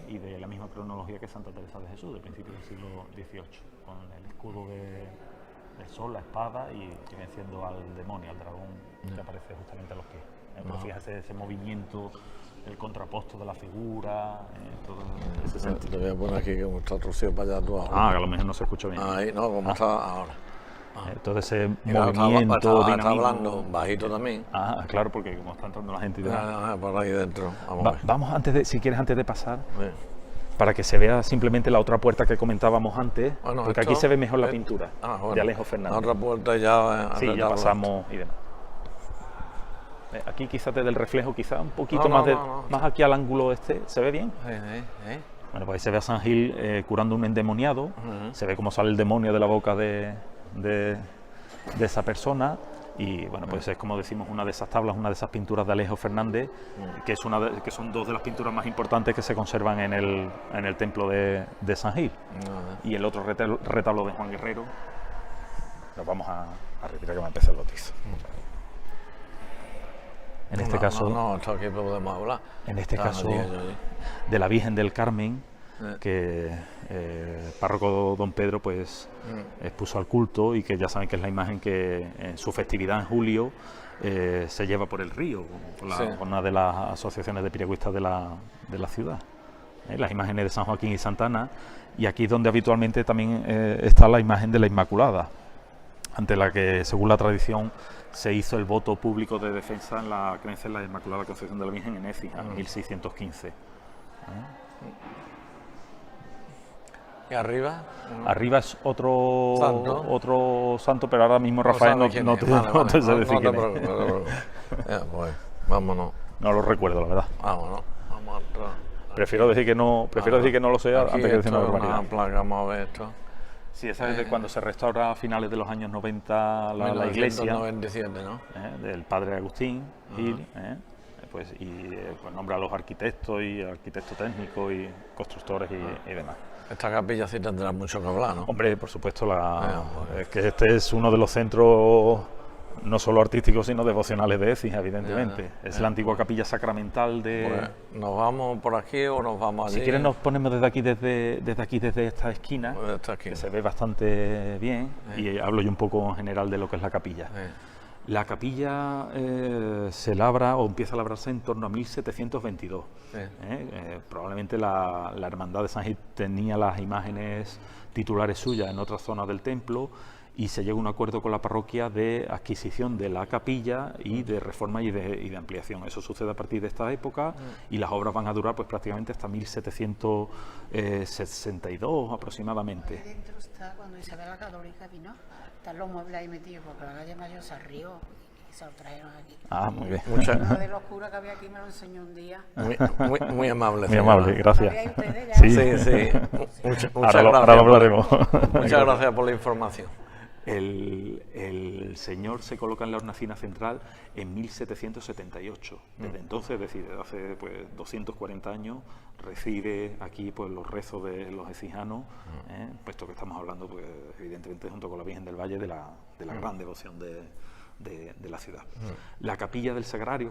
y de la misma cronología que Santa Teresa de Jesús, de principios del siglo XVIII, con el escudo del sol, la espada y venciendo al demonio, al dragón que aparece justamente a los pies. Pero fíjate ese movimiento, el contraposto de la figura, todo ese sentido. Te voy a poner aquí como está Rocío para allá tú ahora. Que a lo mejor no se escucha bien. Ahí, no, como está ahora. Todo ese movimiento está hablando bajito también. Claro, porque como está entrando la gente y demás. Por ahí dentro. Vamos si quieres antes de pasar, para que se vea simplemente la otra puerta que comentábamos antes, porque aquí se ve mejor la pintura de Alejo Fernández. La otra puerta ya... ya pasamos y demás. Aquí quizás desde el reflejo, quizás un poquito más aquí al ángulo este, ¿se ve bien? Bueno, pues ahí se ve a San Gil curando un endemoniado, se ve cómo sale el demonio de la boca de esa persona, y bueno, pues es como decimos una de esas tablas, una de esas pinturas de Alejo Fernández, que son dos de las pinturas más importantes que se conservan en el templo de San Gil. Y el otro retablo de Juan Guerrero. Nos vamos a retirar que va a empezar el bautizo. En este caso, aquí podemos hablar. En este caso, de la Virgen del Carmen, que el párroco don Pedro pues expuso al culto, y que ya saben que es la imagen que en su festividad en julio se lleva por el río, por una de las asociaciones de piragüistas de la ciudad. Las imágenes de San Joaquín y Santa Ana, y aquí es donde habitualmente también está la imagen de la Inmaculada. ante la que, según la tradición, se hizo el voto público de defensa en la creencia en la Inmaculada Concepción de la Virgen en Écija, en 1615. ¿Y arriba? Arriba es otro santo, pero ahora mismo Rafael no te sé decir quién es. Pues, vámonos. No lo recuerdo, la verdad. Vámonos. Vamos atrás. Prefiero decir que no lo sé antes que decir una barbaridad. Vamos a ver esto. Sí, esa es de cuando se restaura a finales de los años 90 la iglesia. 1997, ¿no? Del padre Agustín Gil, pues nombra a los arquitectos y arquitectos técnicos y constructores y demás. Esta capilla sí tendrá mucho que hablar, ¿no? Hombre, por supuesto, es que este es uno de los centros no solo artísticos, sino devocionales de Écija, evidentemente. Es la antigua capilla sacramental de... Pues, ¿nos vamos por aquí o nos vamos allí? Si quieres nos ponemos desde esta esquina, que se ve bastante bien, y hablo yo un poco en general de lo que es la capilla. La capilla se labra o empieza a labrarse en torno a 1722. Probablemente la Hermandad de San Gil tenía las imágenes titulares suyas en otras zonas del templo, y se llega a un acuerdo con la parroquia de adquisición de la capilla y de reforma y de ampliación. Eso sucede a partir de esta época y las obras van a durar pues prácticamente hasta 1762 aproximadamente. Ahí dentro está, cuando Isabel la Católica vino, están los muebles ahí metidos, porque la calle Mayor se arrió y se lo trajeron aquí. Ah, muy bien. Uno de los curas que había aquí me lo enseñó un día. Muy amable. Muy amable, gracias. Sí. Muchas gracias. Ahora lo hablaremos. Muchas gracias por la información. El señor se coloca en la hornacina central en 1778. Desde entonces, es decir, desde hace 240 años, recibe aquí pues los rezos de los ecijanos, puesto que estamos hablando, pues evidentemente, junto con la Virgen del Valle, de la gran devoción de la ciudad. La capilla del Sagrario,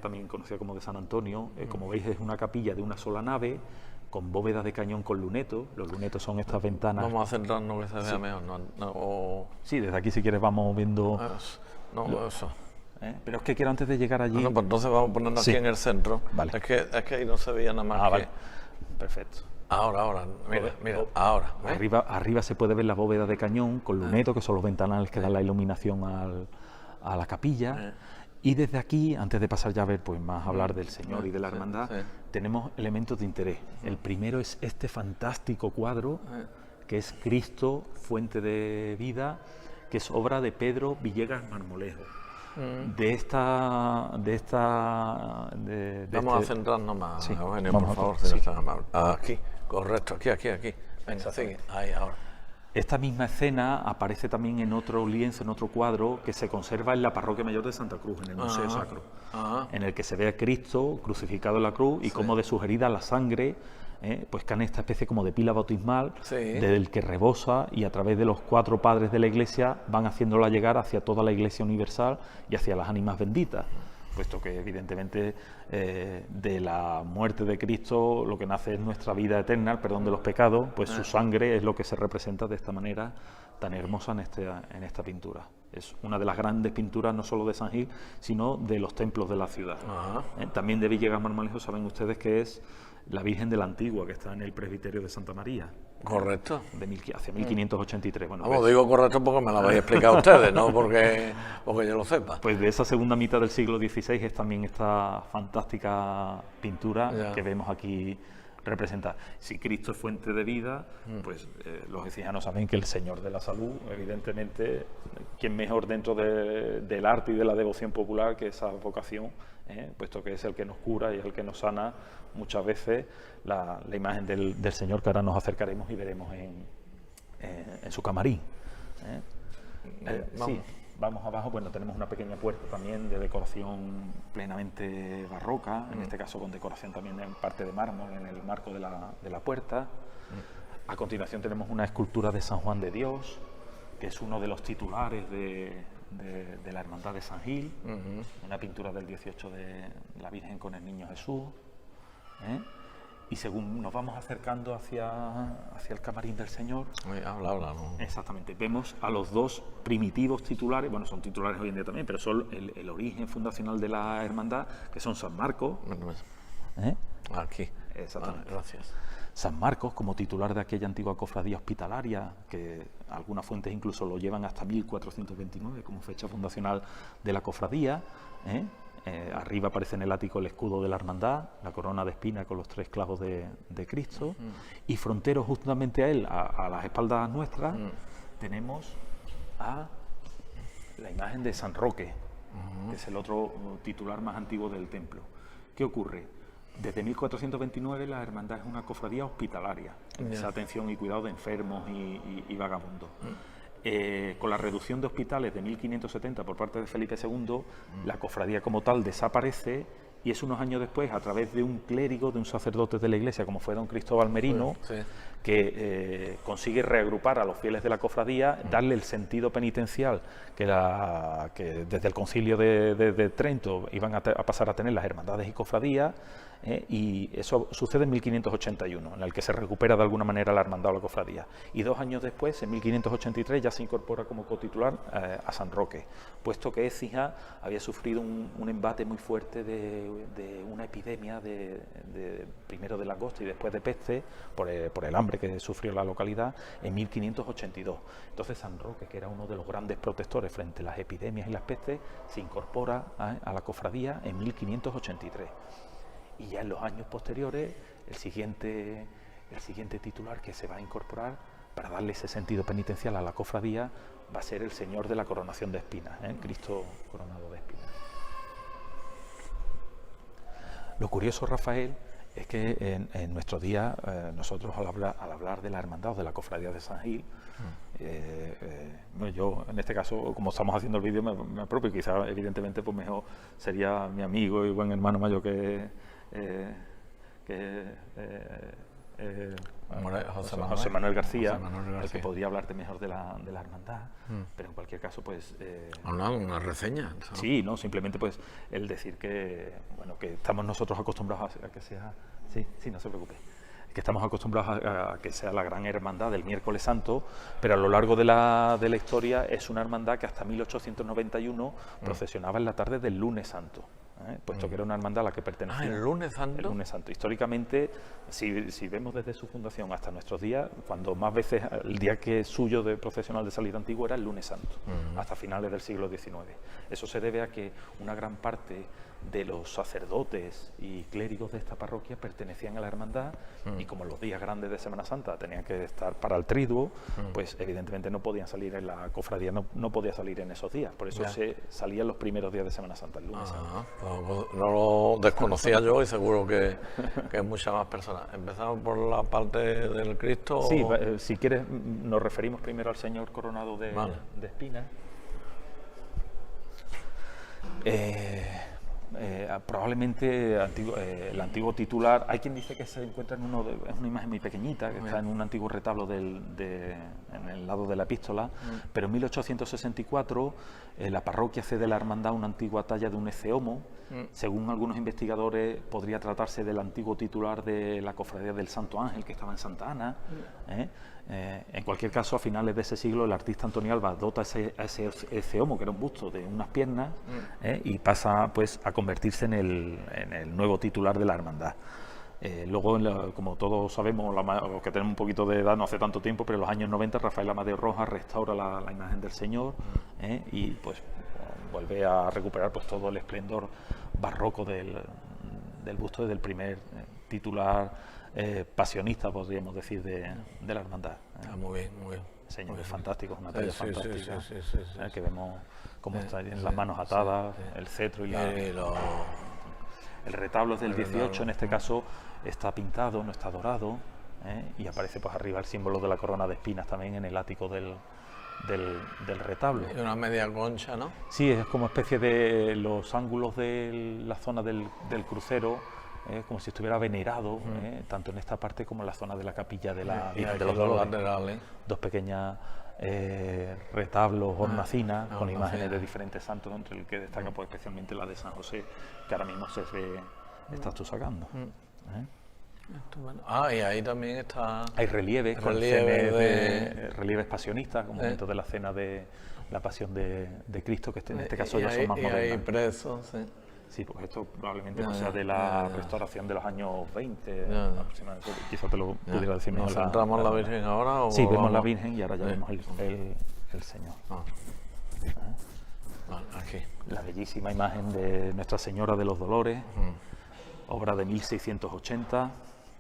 también conocida como de San Antonio, como veis es una capilla de una sola nave, con bóvedas de cañón con lunetos. Los lunetos son estas ventanas. Vamos a centrarnos que se vea mejor. Sí, desde aquí si quieres vamos viendo... Eso. Pero es que quiero antes de llegar allí... Pues entonces vamos a ponernos aquí en el centro. Vale. Es que ahí no se veía nada más que... Vale. Perfecto. Ahora, mira, ahora. Arriba se puede ver la bóveda de cañón con lunetos, que son los ventanales que dan la iluminación a la capilla. Y desde aquí, antes de pasar ya a ver, pues más hablar del Señor y de la Hermandad, tenemos elementos de interés. El primero es este fantástico cuadro, que es Cristo, fuente de vida, que es obra de Pedro Villegas Marmolejo. Vamos a centrarnos más, sí, Eugenio, por favor, si no tan amable. Aquí, correcto, aquí. Venga, sigue, ahí, ahora. Esta misma escena aparece también en otro lienzo, en otro cuadro, que se conserva en la Parroquia Mayor de Santa Cruz, en el Museo Sacro, en el que se ve a Cristo crucificado en la cruz y cómo de sus heridas la sangre pues cae en esta especie como de pila bautismal, desde el que rebosa, y a través de los 4 padres de la Iglesia van haciéndola llegar hacia toda la Iglesia universal y hacia las ánimas benditas, puesto que evidentemente de la muerte de Cristo lo que nace es nuestra vida eterna, el perdón de los pecados, pues su sangre es lo que se representa de esta manera tan hermosa en esta pintura. Es una de las grandes pinturas no solo de San Gil, sino de los templos de la ciudad. También de Villegas Marmolejo saben ustedes que es la Virgen de la Antigua, que está en el presbiterio de Santa María. Correcto. Hacia 1583. Bueno, pues, digo correcto porque me lo habéis explicado ustedes, no porque yo lo sepa. Pues de esa segunda mitad del siglo XVI es también esta fantástica pintura que vemos aquí representada. Si Cristo es fuente de vida, pues los ecijanos saben que el Señor de la Salud, evidentemente, ¿quién mejor dentro del arte y de la devoción popular que esa vocación? Puesto que es el que nos cura y el que nos sana muchas veces, la imagen del Señor, que ahora nos acercaremos y veremos en su camarín. Sí, vamos abajo, bueno, tenemos una pequeña puerta también de decoración plenamente barroca, en este caso con decoración también en parte de mármol en el marco de la puerta. A continuación tenemos una escultura de San Juan de Dios, que es uno de los titulares de la Hermandad de San Gil, una pintura del 18 de la Virgen con el Niño Jesús, y según nos vamos acercando hacia el camarín del Señor, ¿no? Exactamente, vemos a los 2 primitivos titulares, bueno, son titulares hoy en día también, pero son el origen fundacional de la Hermandad, que son San Marcos. Aquí. Exactamente. Gracias. San Marcos como titular de aquella antigua cofradía hospitalaria, que algunas fuentes incluso lo llevan hasta 1429 como fecha fundacional de la cofradía. Arriba aparece en el ático el escudo de la hermandad, la corona de espina con los 3 clavos de Cristo, y frontero justamente a él, a las espaldas nuestras, tenemos a la imagen de San Roque, que es el otro titular más antiguo del templo. ¿Qué ocurre? Desde 1429 la hermandad es una cofradía hospitalaria, esa atención y cuidado de enfermos y vagabundos. Con la reducción de hospitales de 1570 por parte de Felipe II, la cofradía como tal desaparece, y es unos años después, a través de un clérigo, de un sacerdote de la iglesia, como fue don Cristóbal Merino, que consigue reagrupar a los fieles de la cofradía, darle el sentido penitencial que desde el concilio de Trento iban a pasar a tener las hermandades y cofradías, y eso sucede en 1581, en el que se recupera de alguna manera la hermandad o la cofradía. Y 2 años después, en 1583, ya se incorpora como cotitular a San Roque, puesto que Écija había sufrido un embate muy fuerte de una epidemia primero de langosta y después de peste, por el hambre que sufrió la localidad en 1582. Entonces San Roque, que era uno de los grandes protectores frente a las epidemias y las pestes, se incorpora a la cofradía en 1583. Y ya en los años posteriores, el siguiente titular que se va a incorporar para darle ese sentido penitencial a la cofradía va a ser el Señor de la Coronación de Espinas, Cristo coronado de espinas. Lo curioso, Rafael, es que en nuestros días, nosotros al hablar de la hermandad o de la cofradía de San Gil, yo en este caso, como estamos haciendo el vídeo, me apropio, quizá evidentemente pues mejor sería mi amigo y buen hermano mayor José Manuel García, el que podría hablarte mejor de la hermandad, pero en cualquier caso pues una reseña. Sí, no, simplemente pues el decir que bueno, que estamos nosotros acostumbrados a que sea, sí, no se preocupe, que estamos acostumbrados a que sea la gran hermandad del miércoles santo, pero a lo largo de la historia es una hermandad que hasta 1891 procesionaba en la tarde del lunes santo. Puesto que era una hermandad a la que pertenecía. ¿El lunes santo? El lunes santo. Históricamente, si vemos desde su fundación hasta nuestros días, cuando más veces el día que suyo de procesional de salida antigua era el lunes santo, hasta finales del siglo XIX. Eso se debe a que una gran parte de los sacerdotes y clérigos de esta parroquia pertenecían a la hermandad, y como los días grandes de Semana Santa tenían que estar para el triduo, pues evidentemente no podían salir en la cofradía, no podía salir en esos días, por eso se salían los primeros días de Semana Santa, el lunes santo. No lo desconocía yo y seguro que muchas más personas. ¿Empezamos por la parte del Cristo? Sí, si quieres nos referimos primero al Señor coronado de espinas. Probablemente el antiguo titular, hay quien dice que se encuentra en es una imagen muy pequeñita, que está en un antiguo retablo en el lado de la epístola, pero en 1864 la parroquia cede a la hermandad una antigua talla de un eceomo. Según algunos investigadores podría tratarse del antiguo titular de la cofradía del Santo Ángel, que estaba en Santa Ana. En cualquier caso, a finales de ese siglo el artista Antonio Alba dota ese eceomo, que era un busto de unas piernas, y pasa pues a convertirse en el nuevo titular de la hermandad. Luego, como todos sabemos, los que tenemos un poquito de edad, no hace tanto tiempo, pero en los años 90 Rafael Amadeo Rojas restaura la imagen del Señor, y pues vuelve a recuperar pues todo el esplendor barroco del busto del primer titular pasionista, podríamos decir, de la hermandad. Muy bien, muy bien. Señor, es fantástico, es una talla fantástica, que vemos cómo está en las manos atadas, el cetro y el retablo es del 18, en este caso está pintado, no está dorado, y aparece pues arriba el símbolo de la corona de espinas también en el ático del retablo. Y una media concha, ¿no? Sí, es como especie de los ángulos de la zona del crucero, como si estuviera venerado, tanto en esta parte como en la zona de la capilla de la Virgen de los Dolores. Laterales. Dos pequeñas retablos, hornacinas, con imágenes de diferentes santos, entre el que destaca pues, especialmente la de San José, que ahora mismo se ve, estás tú sacando. Y ahí también está... Hay relieves, relieves pasionistas, como dentro de la cena de la pasión de Cristo, que en este caso ya son más modernas. Y hay presos, sí. Sí, pues esto probablemente no sea de la restauración de los años 20 aproximadamente. Quizá te lo pudiera decir mejor. ¿Nos centramos en la Virgen ahora? Sí, vemos la Virgen y ahora ya vemos el Señor. Aquí. La bellísima imagen de Nuestra Señora de los Dolores, obra de 1680.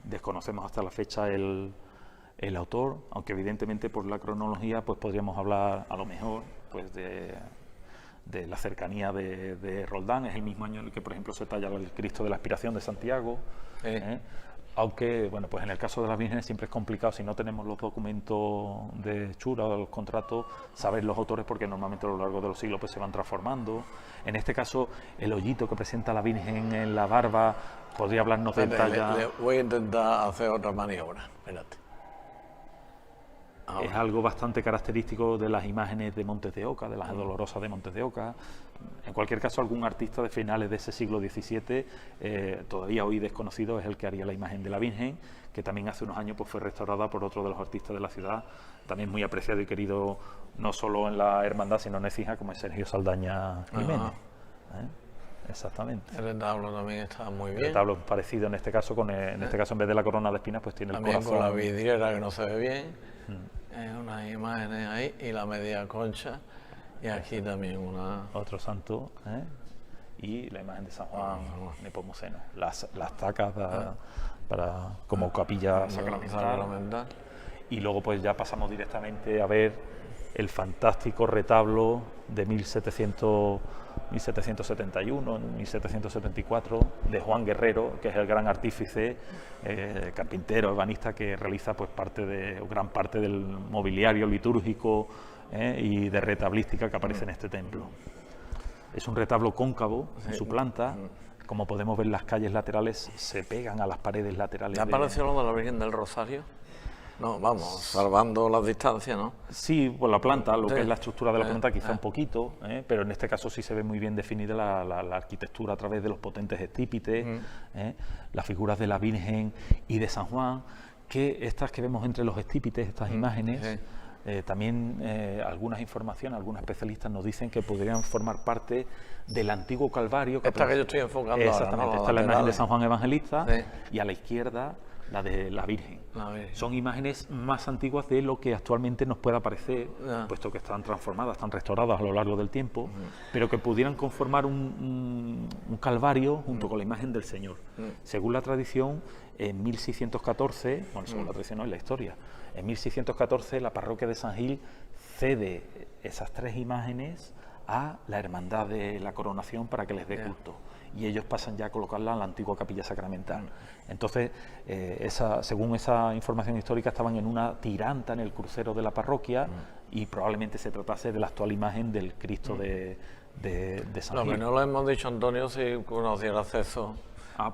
Desconocemos hasta la fecha el autor, aunque evidentemente por la cronología pues podríamos hablar a lo mejor pues de la cercanía de Roldán. Es el mismo año en el que, por ejemplo, se talla el Cristo de la Aspiración de Santiago. Aunque, bueno, pues en el caso de las vírgenes siempre es complicado, si no tenemos los documentos de hechura o los contratos, saber los autores, porque normalmente a lo largo de los siglos pues se van transformando. En este caso, el hoyito que presenta la Virgen en la barba, podría hablarnos de talla... Le voy a intentar hacer otra maniobra, espérate. Es algo bastante característico de las imágenes de Montes de Oca, de las Dolorosas de Montes de Oca. En cualquier caso, algún artista de finales de ese siglo XVII, todavía hoy desconocido, es el que haría la imagen de la Virgen, que también hace unos años pues, fue restaurada por otro de los artistas de la ciudad, también muy apreciado y querido no solo en la hermandad, sino en Écija, como es Sergio Saldaña Jiménez. Exactamente. El retablo también está muy bien. El retablo parecido en este caso, en este caso en vez de la corona de espinas, pues tiene también el corazón. Con la vidriera que no se ve bien. Unas imágenes ahí y la media concha, y aquí también otro santo, y la imagen de San Juan Nepomuceno, las tacas como capilla sacramental. Y luego pues ya pasamos directamente a ver el fantástico retablo de 1771, 1774, de Juan Guerrero, que es el gran artífice, carpintero, ebanista, que realiza pues gran parte del mobiliario litúrgico y de retablística que aparece en este templo. Es un retablo cóncavo en su planta. Como podemos ver, las calles laterales se pegan a las paredes laterales. ¿Te apareció lo de la Virgen del Rosario? No, vamos, salvando las distancias, ¿no? Sí, por la planta, lo que es la estructura de la planta quizá un poquito, pero en este caso sí se ve muy bien definida la arquitectura a través de los potentes estípites, las figuras de la Virgen y de San Juan, que estas que vemos entre los estípites, estas imágenes, también algunas informaciones, algunos especialistas nos dicen que podrían formar parte del antiguo Calvario. Esta que yo estoy enfocando exactamente, ahora, ¿no? Esta es la imagen de San Juan Evangelista y a la izquierda la de la Virgen. Son imágenes más antiguas de lo que actualmente nos pueda parecer, puesto que están transformadas, están restauradas a lo largo del tiempo, pero que pudieran conformar un calvario junto con la imagen del Señor. Según la tradición, en 1614, bueno, según la tradición no es la historia, en 1614 la parroquia de San Gil cede esas tres imágenes a la Hermandad de la Coronación para que les dé culto. Y ellos pasan ya a colocarla en la antigua capilla sacramental. Entonces, según esa información histórica, estaban en una tiranta en el crucero de la parroquia y probablemente se tratase de la actual imagen del Cristo de San Gil. Lo que no lo hemos dicho, Antonio, si conociera acceso.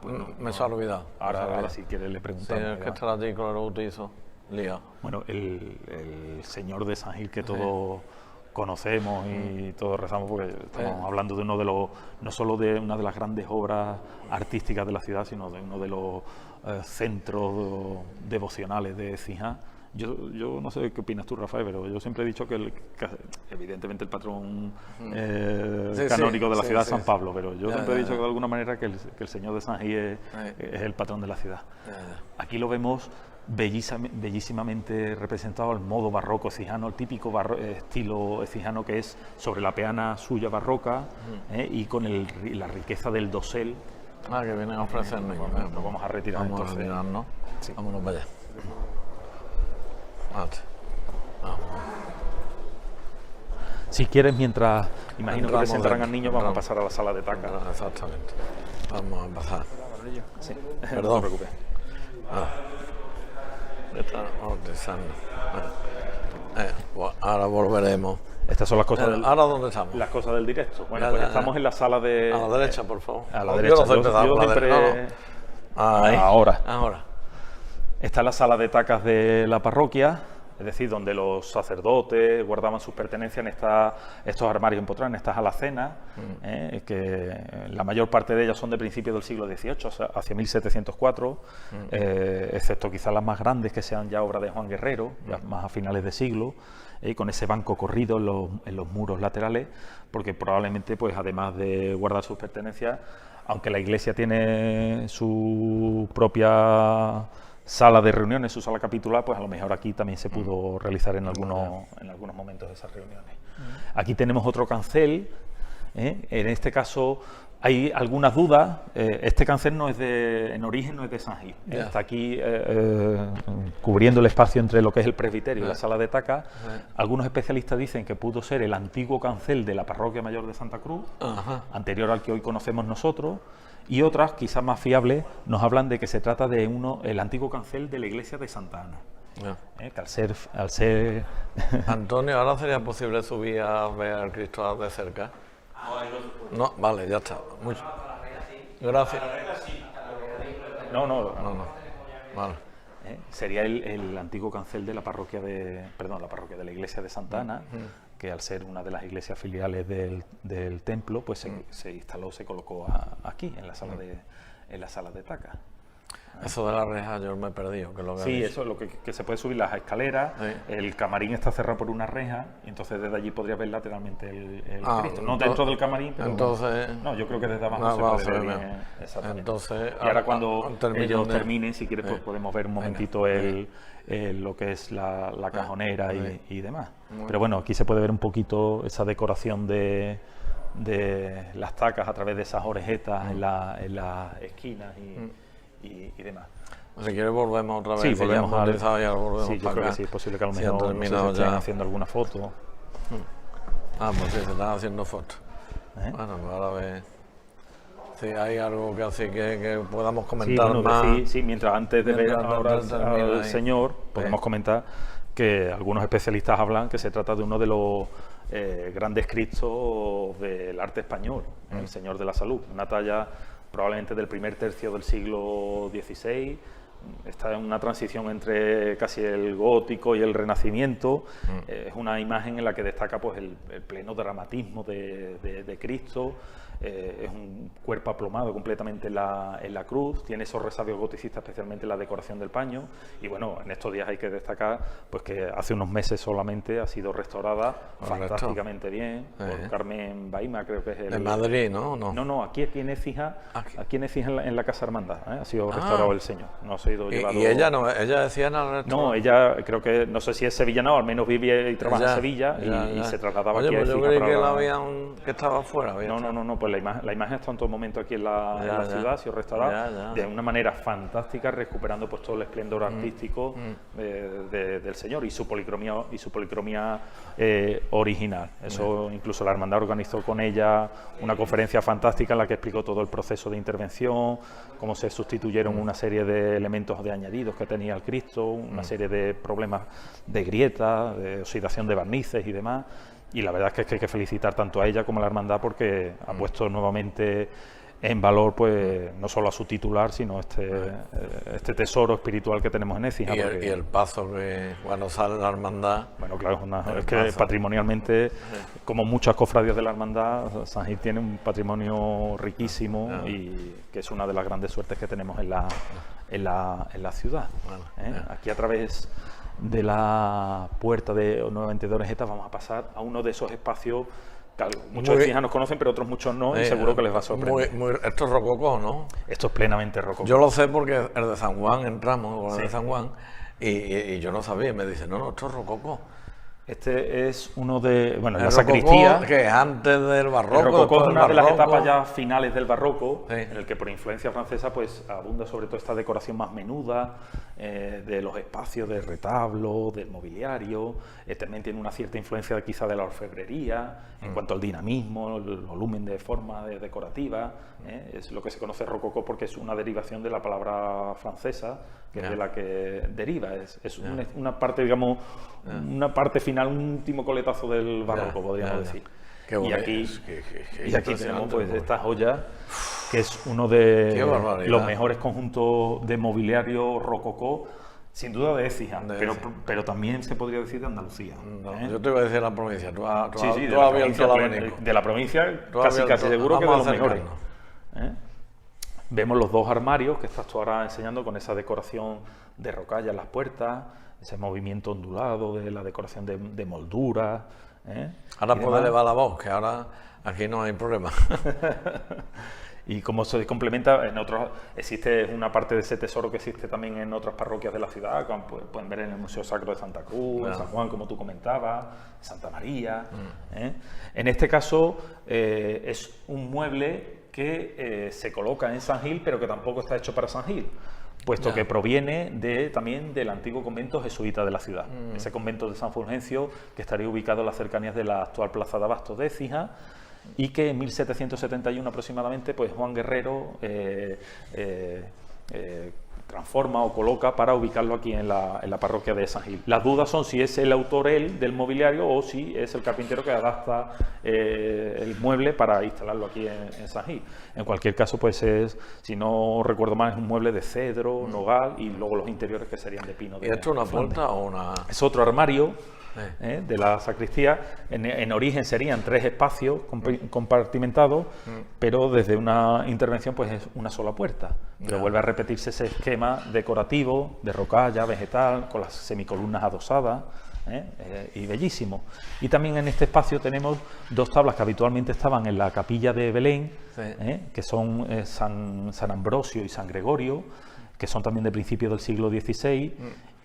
Pues no, me se ha olvidado. Ahora si quieres le preguntamos. Sí, es que este artículo lo utilizo. Lío. Bueno, el Señor de San Gil que todos conocemos y todos rezamos, porque estamos hablando de uno de los, no solo de una de las grandes obras artísticas de la ciudad, sino de uno de los centros devocionales de Écija. Yo no sé qué opinas tú, Rafael, pero yo siempre he dicho que evidentemente el patrón canónico de la ciudad es San Pablo, pero yo siempre he dicho que de alguna manera que el Señor de San Gil es el patrón de la ciudad. Aquí lo vemos bellísimamente representado al modo barroco ecijano, el típico estilo ecijano que es sobre la peana suya barroca y con la riqueza del dosel. Que vienen a ofrecernos. Nos vamos a retirar entonces. A retirarnos. Sí. Vámonos para allá. Si quieres, mientras imagino que presentarán al niño, vamos a pasar a la sala de taca. Exactamente. Vamos a pasar. Sí. Perdón. No te preocupes. Está ordenando. Pues ahora volveremos. Estas son las cosas ¿Ahora dónde estamos? Las cosas del directo. Bueno, pues estamos en la sala de... A la derecha, por favor. A la derecha. Yo siempre... Ahora. Está en la sala de tacas de la parroquia, es decir, donde los sacerdotes guardaban sus pertenencias en estos armarios empotrados, en estas alacenas, que la mayor parte de ellas son de principios del siglo XVIII, o sea, hacia 1704, excepto quizás las más grandes, que sean ya obra de Juan Guerrero, ya más a finales de siglo, con ese banco corrido en los muros laterales, porque probablemente, pues además de guardar sus pertenencias, aunque la iglesia tiene su propia sala de reuniones, su sala capitular, pues a lo mejor aquí también se pudo realizar en algunos momentos esas reuniones. Aquí tenemos otro cancel, en este caso hay algunas dudas. Este cancel en origen no es de San Gil, está aquí cubriendo el espacio entre lo que es el presbiterio y la sala de taca. Algunos especialistas dicen que pudo ser el antiguo cancel de la parroquia mayor de Santa Cruz, anterior al que hoy conocemos nosotros, y otras, quizás más fiables, nos hablan de que se trata de el antiguo cancel de la iglesia de Santa Ana. Que al ser Antonio, ¿ahora sería posible subir a ver al Cristo de cerca? No, vale, ya está. Gracias. No. Vale. Sería el antiguo cancel de la parroquia de la iglesia de Santa Ana, que al ser una de las iglesias filiales del templo, pues se instaló, se colocó aquí, en la sala de taca. Eso de la reja yo me he perdido. Sí, eso es lo que se puede subir las escaleras. El camarín está cerrado por una reja, y entonces desde allí podría ver lateralmente el Cristo. No dentro del camarín, pero entonces, no, yo creo que desde abajo se puede ver bien. Exactamente. Entonces, y ahora cuando ellos terminen, si quieres, pues podemos ver un momentito lo que es la cajonera y demás. Pero bueno, aquí se puede ver un poquito esa decoración de las tacas a través de esas orejetas en las esquinas y demás. Si quieres volvemos otra vez. Sí, volvemos yo creo que sí, es posible que a lo mejor se estén haciendo alguna foto. Pues sí, se están haciendo fotos. Bueno, pues ahora ver si hay algo que podamos comentar más. Sí, mientras antes de ver ahora al Señor, podemos comentar que algunos especialistas hablan que se trata de uno de los grandes Cristos del arte español, el Señor de la Salud, una talla probablemente del primer tercio del siglo XVI. Está en una transición entre casi el gótico y el renacimiento. Es una imagen en la que destaca pues el pleno dramatismo de Cristo. Es un cuerpo aplomado completamente en la cruz, tiene esos resabios goticistas, especialmente en la decoración del paño. Y bueno, en estos días hay que destacar pues que hace unos meses solamente ha sido restaurada fantásticamente bien por Carmen Baima, creo que es en Madrid, ¿no? No, aquí en Écija, en la Casa Hermandad, ha sido restaurado el Señor, no ha sido llevado. ¿Y ella no? ¿Ella decía nada? No, ella creo que, no sé si es sevillana o al menos vive y trabaja en Sevilla y se trasladaba aquí a Écija. Yo creí que estaba afuera. No, pues la imagen está en todo momento aquí en la ciudad, ha sido restaurada de una manera fantástica, recuperando pues todo el esplendor artístico del Señor y su policromía original. Eso incluso la hermandad organizó con ella una conferencia fantástica en la que explicó todo el proceso de intervención, cómo se sustituyeron una serie de elementos de añadidos que tenía el Cristo, una serie de problemas de grietas, de oxidación de barnices y demás. Y la verdad es que hay que felicitar tanto a ella como a la hermandad porque ha puesto nuevamente en valor pues no solo a su titular, sino este tesoro espiritual que tenemos en Écija. Y el paso que cuando sale la hermandad... Bueno, claro, es que patrimonialmente, como muchas cofradías de la hermandad, San Gil tiene un patrimonio riquísimo y que es una de las grandes suertes que tenemos en la ciudad. Aquí a través de la puerta nuevamente de Orejetas vamos a pasar a uno de esos espacios que muchos écijanos conocen, pero otros muchos no, y seguro que les va a sorprender. Esto es rococó, ¿no? Esto es plenamente rococó. Yo lo sé porque el de San Juan, entramos, el de San Juan, y yo no sabía, y me dice, no, esto es rococó. Este es uno de... Bueno, la sacristía... que es antes del barroco. El rococó es una de las etapas ya finales del barroco, en el que por influencia francesa pues abunda sobre todo esta decoración más menuda, de los espacios de retablo, del mobiliario. También tiene una cierta influencia quizá de la orfebrería, en cuanto al dinamismo, el volumen de forma decorativa. Es lo que se conoce rococó porque es una derivación de la palabra francesa, que es de la que deriva. Es una parte, digamos, una parte final, un último coletazo del barroco, podríamos decir. Y aquí tenemos pues esta joya, que es uno de los mejores conjuntos de mobiliario rococó Sin duda de Écija, pero también se podría decir de Andalucía. No, yo te iba a decir la provincia. Sí, de la provincia casi seguro que de los mejores. Vemos los dos armarios que estás tú ahora enseñando con esa decoración de rocalla en las puertas, ese movimiento ondulado de la decoración de molduras. Ahora puedo elevar la voz, que ahora aquí no hay problema. Y como se complementa, en otros existe una parte de ese tesoro que existe también en otras parroquias de la ciudad, como pueden ver en el Museo Sacro de Santa Cruz, en San Juan, como tú comentabas, Santa María. En este caso es un mueble que se coloca en San Gil, pero que tampoco está hecho para San Gil, puesto que proviene también del antiguo convento jesuita de la ciudad, ese convento de San Fulgencio, que estaría ubicado en las cercanías de la actual Plaza de Abastos de Écija, y que en 1771 aproximadamente pues Juan Guerrero transforma o coloca para ubicarlo aquí en la parroquia de San Gil. Las dudas son si es el autor él del mobiliario o si es el carpintero que adapta el mueble para instalarlo aquí en San Gil. En cualquier caso, pues si no recuerdo mal, es un mueble de cedro, nogal y luego los interiores que serían de pino. ¿Y esto es una puerta o una...? Es otro armario de la sacristía. En origen serían 3 espacios compartimentados, pero desde una intervención pues es una sola puerta. Pero vuelve a repetirse ese esquema decorativo de rocalla, vegetal, con las semicolumnas adosadas, y bellísimo. Y también en este espacio tenemos 2 tablas que habitualmente estaban en la capilla de Belén, que son San Ambrosio y San Gregorio, que son también de principios del siglo XVI,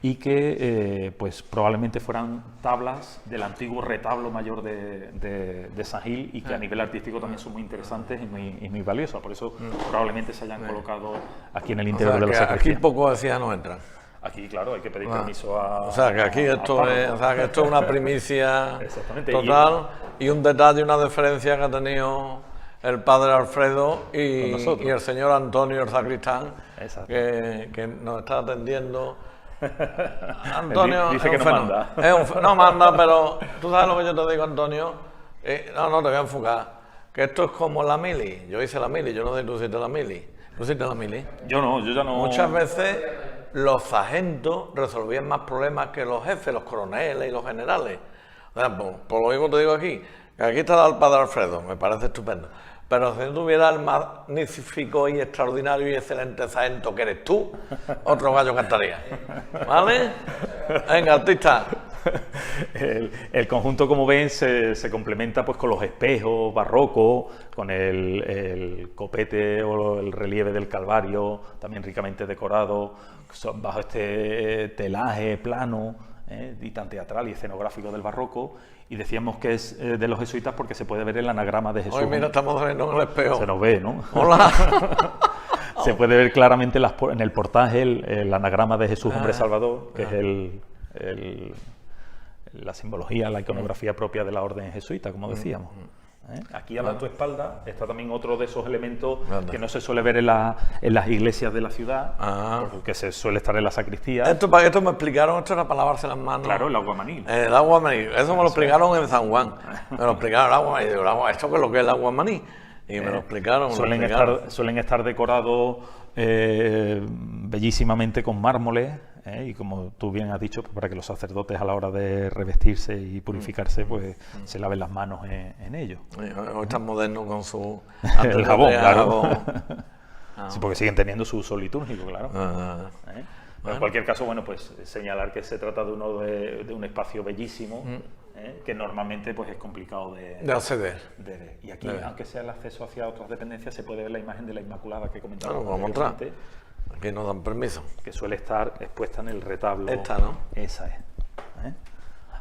y que pues probablemente fueran tablas del antiguo retablo mayor de San Gil, y que a nivel artístico también son muy interesantes y muy valiosas. Por eso probablemente se hayan colocado aquí en el interior de la sacristía. Aquí poco decía no entran. Aquí, claro, hay que pedir permiso a... O sea, que aquí esto es una primicia total, y un detalle, una deferencia que ha tenido el padre Alfredo y el señor Antonio, el sacristán, que nos está atendiendo. Antonio dice que no manda. No manda, pero tú sabes lo que yo te digo, Antonio. No, te voy a enfocar. Que esto es como la mili. Yo hice la mili, yo no sé si tú hiciste la mili. ¿Tú hiciste la mili? Yo ya no. Muchas veces los sargentos resolvían más problemas que los jefes, los coroneles y los generales. O sea, por lo mismo te digo aquí, que aquí está el padre Alfredo, me parece estupendo. Pero si no tuviera el magnífico y extraordinario y excelente sargento que eres tú, otro gallo cantaría. ¿Vale? Venga, artista. El conjunto, como ven, se complementa pues con los espejos barrocos, con el copete o el relieve del Calvario, también ricamente decorado, bajo este telaje plano y tan teatral y escenográfico del barroco. Y decíamos que es de los jesuitas porque se puede ver el anagrama de Jesús. Hoy mira, estamos viendo en el espejo. Se nos ve, ¿no? Hola. Se puede ver claramente en el portaje el anagrama de Jesús Hombre Salvador, que es la simbología, la iconografía propia de la orden jesuita, como decíamos. Aquí a tu espalda está también otro de esos elementos que no se suele ver en las iglesias de la ciudad, porque se suele estar en la sacristía. Esto me explicaron, esto era para lavarse las manos. Claro, el aguamanil. El aguamanil, eso me lo explicaron en San Juan. Me lo explicaron el aguamanil, digo, ¿esto qué es lo que es el aguamanil? Y me lo explicaron. Suelen estar decorados bellísimamente con mármoles, y como tú bien has dicho, pues para que los sacerdotes a la hora de revestirse y purificarse pues se laven las manos en ellos. Hoy están modernos con su... el jabón, claro. Sí, porque siguen teniendo su uso litúrgico, claro. En cualquier caso, bueno, pues señalar que se trata de un espacio bellísimo, que normalmente pues es complicado de acceder. Y aquí, aunque sea el acceso hacia otras dependencias, se puede ver la imagen de la Inmaculada que comentábamos. Vamos a entrar. Aquí nos dan permiso. Que suele estar expuesta en el retablo. Esta, ¿no? Esa es.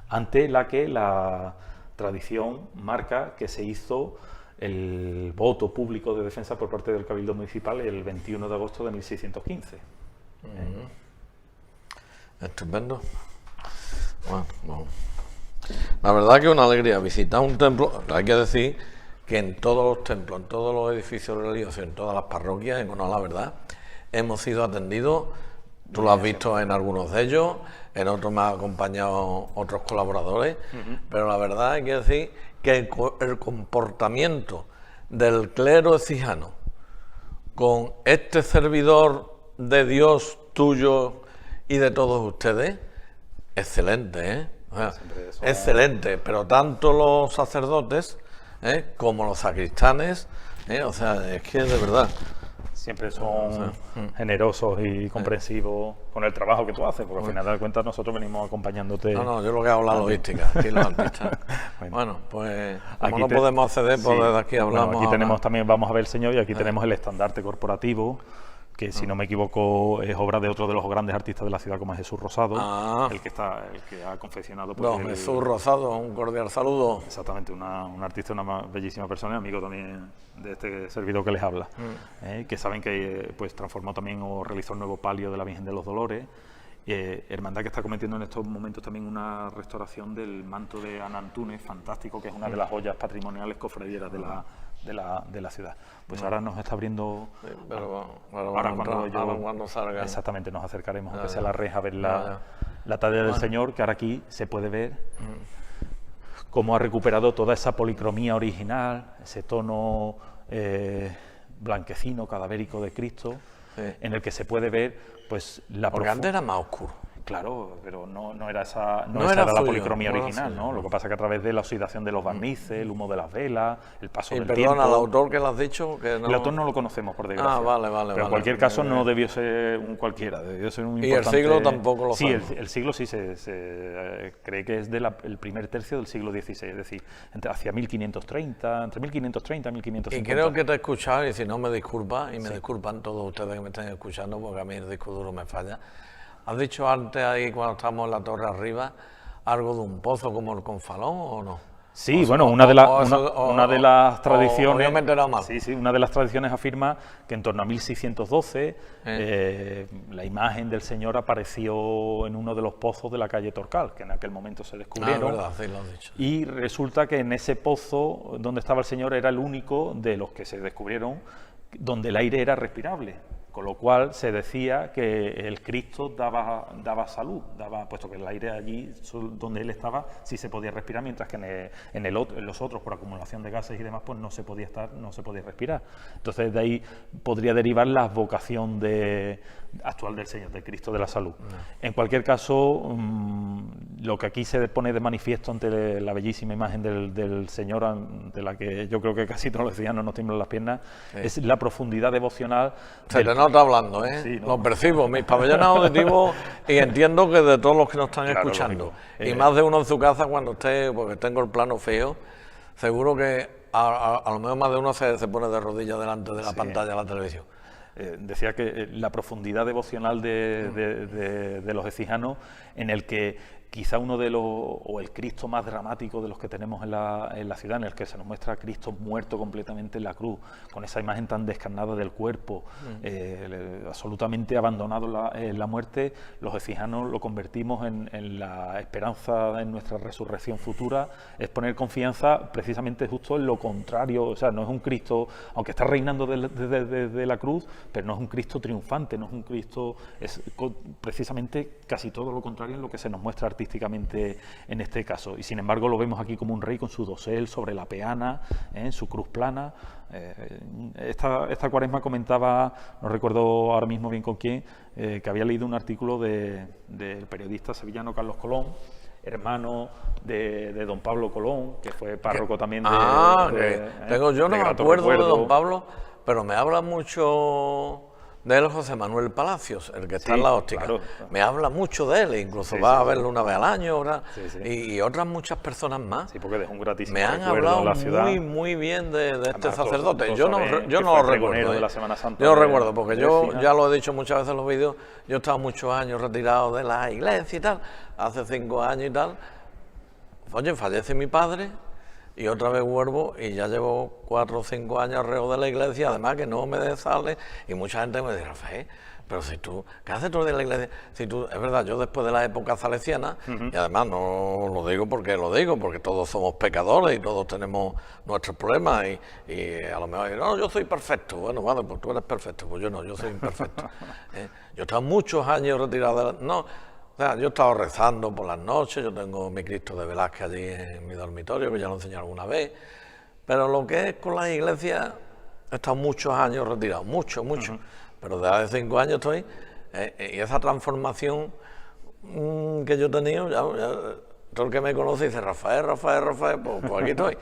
Ante la que la tradición marca que se hizo el voto público de defensa por parte del Cabildo Municipal el 21 de agosto de 1615. Estupendo. Bueno. La verdad que es una alegría visitar un templo. Hay que decir que en todos los templos, en todos los edificios religiosos, en todas las parroquias, en honor a la verdad, hemos sido atendidos. Tú lo has visto en algunos de ellos, en otros me han acompañado otros colaboradores, pero la verdad hay que decir que el comportamiento del clero ecijano con este servidor de Dios tuyo y de todos ustedes, excelente, ¿eh? O sea, excelente, pero tanto los sacerdotes como los sacristanes, o sea, es que de verdad... Siempre son generosos y comprensivos con el trabajo que tú haces, porque al final de cuentas nosotros venimos acompañándote. No, yo lo que hago es la logística, aquí los artistas. bueno, pues como no podemos acceder, pues desde aquí hablamos. Bueno, aquí tenemos también, vamos a ver el Señor, y aquí tenemos el estandarte corporativo, que si no me equivoco es obra de otro de los grandes artistas de la ciudad, como es Jesús Rosado, el que ha confeccionado. Pues, Jesús Rosado, un cordial saludo. Exactamente, un artista, una bellísima persona, amigo también de este servidor que les habla, que saben que pues transformó también o realizó el nuevo palio de la Virgen de los Dolores, hermandad que está cometiendo en estos momentos también una restauración del manto de Ana Antúnez, fantástico, que es una de las joyas patrimoniales cofradieras de la ciudad. Pues ahora nos está abriendo... ahora cuando salga. Exactamente, nos acercaremos aunque sea a la reja a ver la talla del Señor, que ahora aquí se puede ver cómo ha recuperado toda esa policromía original, ese tono blanquecino, cadavérico de Cristo, en el que se puede ver pues la... Porque antes era más oscuro. Claro, pero no era esa era la policromía original, ¿no? Lo que pasa es que a través de la oxidación de los barnices, el humo de las velas, el paso del tiempo... Perdona, ¿al autor que lo has dicho? Que no... El autor no lo conocemos, por desgracia. Vale. Pero en cualquier caso no debió ser un cualquiera, debió ser un importante... ¿Y el siglo tampoco lo sabemos? Sí, el siglo sí se cree que es el primer tercio del siglo XVI, es decir, hacia 1530, entre 1530 y 1550. Y creo que te he escuchado, y si no me disculpas, y me disculpan todos ustedes que me estén escuchando, porque a mí el disco duro me falla. ¿Has dicho antes, ahí cuando estábamos en la torre arriba, algo de un pozo como el Confalón o no? Sí, bueno, una de las tradiciones... O me he enterado mal. Sí, una de las tradiciones afirma que en torno a 1612 la imagen del Señor apareció en uno de los pozos de la calle Torcal, que en aquel momento se descubrieron. Verdad, sí, lo has dicho. Y resulta que en ese pozo donde estaba el Señor era el único de los que se descubrieron donde el aire era respirable. Con lo cual se decía que el Cristo daba salud, puesto que el aire allí donde él estaba sí se podía respirar, mientras que en los otros, por acumulación de gases y demás, pues no se podía respirar. Entonces de ahí podría derivar la vocación actual del Señor, del Cristo de la salud. En cualquier caso, lo que aquí se pone de manifiesto ante la bellísima imagen del Señor, de la que yo creo que casi todos los días no nos tiemblan las piernas, es la profundidad devocional. No está hablando, Sí, no. Lo percibo, mis pabellones auditivos, y entiendo que de todos los que nos están escuchando, y más de uno en su casa cuando esté, porque tengo el plano feo, seguro que a lo mejor más de uno se pone de rodillas delante de la pantalla de la televisión. Decía que la profundidad devocional de los ecijanos, en el que quizá o el Cristo más dramático de los que tenemos en la ciudad, en el que se nos muestra a Cristo muerto completamente en la cruz, con esa imagen tan descarnada del cuerpo, absolutamente abandonado en la muerte. Los ecijanos lo convertimos en la esperanza en nuestra resurrección futura, es poner confianza precisamente justo en lo contrario. O sea, no es un Cristo, aunque está reinando desde la cruz, pero no es un Cristo triunfante, no es un Cristo, es precisamente casi todo lo contrario en lo que se nos muestra artísticamente en este caso, y sin embargo lo vemos aquí como un rey con su dosel sobre la peana, en su cruz plana. Esta Cuaresma comentaba, no recuerdo ahora mismo bien con quién, que había leído un artículo del periodista sevillano Carlos Colón, hermano de don Pablo Colón, que fue párroco también yo no me acuerdo de don Pablo, pero me habla mucho de él José Manuel Palacios, el que está en la óptica. Claro. Me habla mucho de él, incluso va a verlo una vez al año, ahora, y otras muchas personas más. Sí, porque dejó un gratísimo me han hablado muy bien de este sacerdote. Yo no lo recuerdo. De la Semana Santa, yo no recuerdo, porque yo ya lo he dicho muchas veces en los vídeos, yo he estado muchos años retirado de la iglesia y tal, hace 5 años y tal. Oye, fallece mi padre, y otra vez vuelvo y ya llevo 4 o 5 años alrededor de la iglesia, además que no me sale, y mucha gente me dirá, pero si tú, ¿qué haces tú de la iglesia? Si tú, es verdad, yo después de la época salesiana, y además no lo digo porque todos somos pecadores y todos tenemos nuestros problemas, y a lo mejor, no, yo soy perfecto. Bueno, vale, pues tú eres perfecto, pues yo no, yo soy imperfecto. Yo he estado muchos años retirado de la... O sea, yo he estado rezando por las noches, yo tengo mi Cristo de Velázquez allí en mi dormitorio, que ya lo enseñé alguna vez, pero lo que es con la iglesia, he estado muchos años retirado, mucho, pero desde hace 5 años estoy, Y esa transformación que yo he tenido, todo el que me conoce dice, Rafael, pues aquí estoy.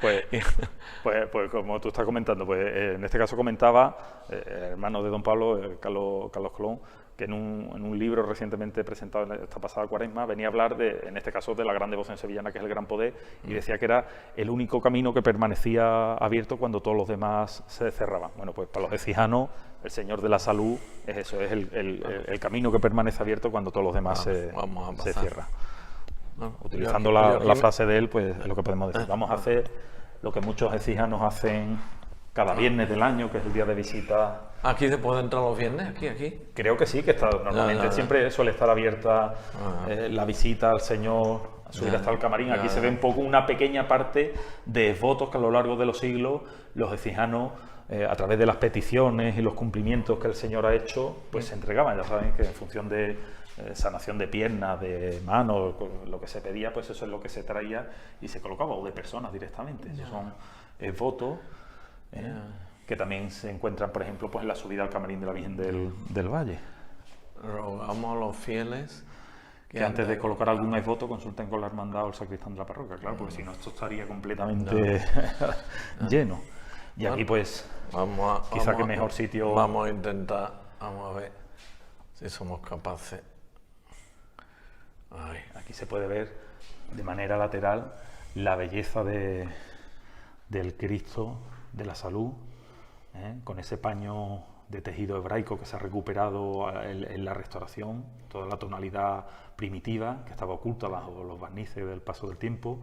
Pues como tú estás comentando, pues en este caso comentaba el hermano de don Pablo, Carlos Colón, que en un libro recientemente presentado en esta pasada Cuaresma venía a hablar en este caso de la gran devoción sevillana, que es el Gran Poder, y decía que era el único camino que permanecía abierto cuando todos los demás se cerraban. Bueno, pues para los ecijanos, el Señor de la Salud es eso, es el camino que permanece abierto cuando todos los demás se cierran. Utilizando la frase de él, pues es lo que podemos decir. Vamos a hacer lo que muchos ecijanos hacen cada viernes del año, que es el día de visita. ¿Aquí se puede entrar los viernes? ¿Aquí? Creo que sí, que normalmente siempre suele estar abierta la visita al Señor, a subir hasta el camarín. Aquí se ve un poco una pequeña parte de votos que a lo largo de los siglos los ecijanos, a través de las peticiones y los cumplimientos que el Señor ha hecho, pues se entregaban. Ya saben que en función de sanación de piernas, de manos, lo que se pedía, pues eso es lo que se traía y se colocaba, o de personas directamente. Esos son votos que también se encuentran, por ejemplo, pues en la subida al camarín de la Virgen del Valle. Rogamos a los fieles que antes de colocar algún voto consulten con la hermandad o el sacristán de la parroquia, claro, porque si no esto estaría completamente lleno. Y aquí pues quizá que mejor sitio. Vamos a intentar, vamos a ver si somos capaces. Aquí se puede ver de manera lateral la belleza del Cristo de la Salud, con ese paño de tejido hebraico que se ha recuperado en la restauración, toda la tonalidad primitiva que estaba oculta bajo los barnices del paso del tiempo.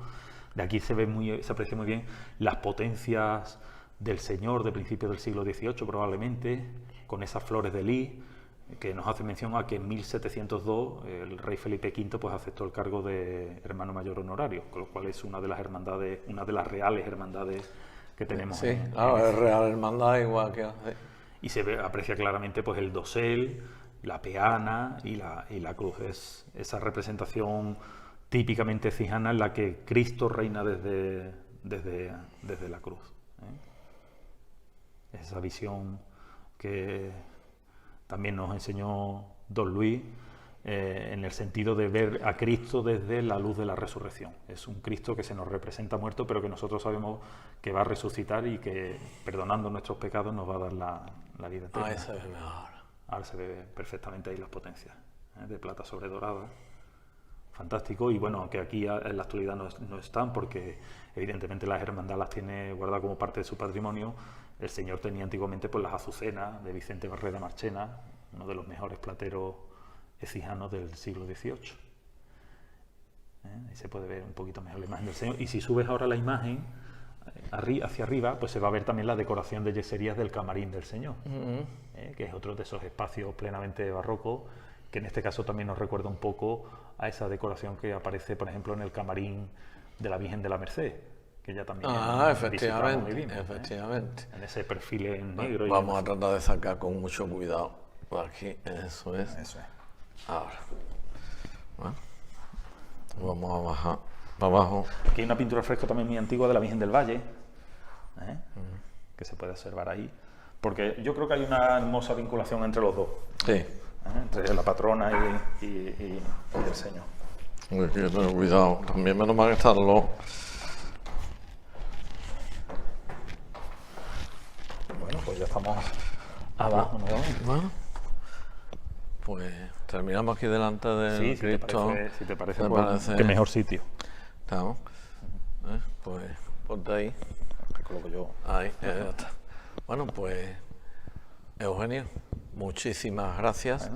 De aquí se aprecia muy bien las potencias del Señor de principios del siglo XVIII, probablemente, con esas flores de lis, que nos hace mención a que en 1702 el rey Felipe V pues aceptó el cargo de hermano mayor honorario, con lo cual es una de las hermandades, una de las reales hermandades que tenemos. Sí, claro, es real hermandad igual que hace. Y se aprecia claramente pues el dosel, la peana y la cruz. Es esa representación típicamente cijana en la que Cristo reina desde la cruz. Esa visión que también nos enseñó Don Luis, en el sentido de ver a Cristo desde la luz de la resurrección. Es un Cristo que se nos representa muerto, pero que nosotros sabemos que va a resucitar y que, perdonando nuestros pecados, nos va a dar la vida eterna. Se ve mejor. Ahora se ve perfectamente ahí las potencias, de plata sobre dorada. Fantástico. Y bueno, aunque aquí en la actualidad no están, porque evidentemente las hermandades las tiene guardadas como parte de su patrimonio. El Señor tenía antiguamente pues las azucenas de Vicente Barreda Marchena, uno de los mejores plateros ecijanos del siglo XVIII. Ahí se puede ver un poquito mejor la imagen del Señor. Y si subes ahora la imagen hacia arriba, pues se va a ver también la decoración de yeserías del camarín del Señor, que es otro de esos espacios plenamente barrocos, que en este caso también nos recuerda un poco a esa decoración que aparece, por ejemplo, en el camarín de la Virgen de la Merced, que ya también efectivamente. En ese perfil en negro. Vamos a tratar de sacar con mucho cuidado. Por aquí, eso es. Ahora. Vamos a bajar para abajo. Aquí hay una pintura al fresco también muy antigua de la Virgen del Valle, que se puede observar ahí. Porque yo creo que hay una hermosa vinculación entre los dos. Sí. Entre la patrona y el Señor. Hay que tener cuidado. También menos mal que están los... Bueno, pues ya estamos abajo, ¿no? Bueno, pues terminamos aquí delante del Cristo. Si te parece, pues, qué mejor sitio. Estamos. Pues ponte ahí. Te coloco yo. Ahí, ya está. Bueno, pues Eugenio, muchísimas gracias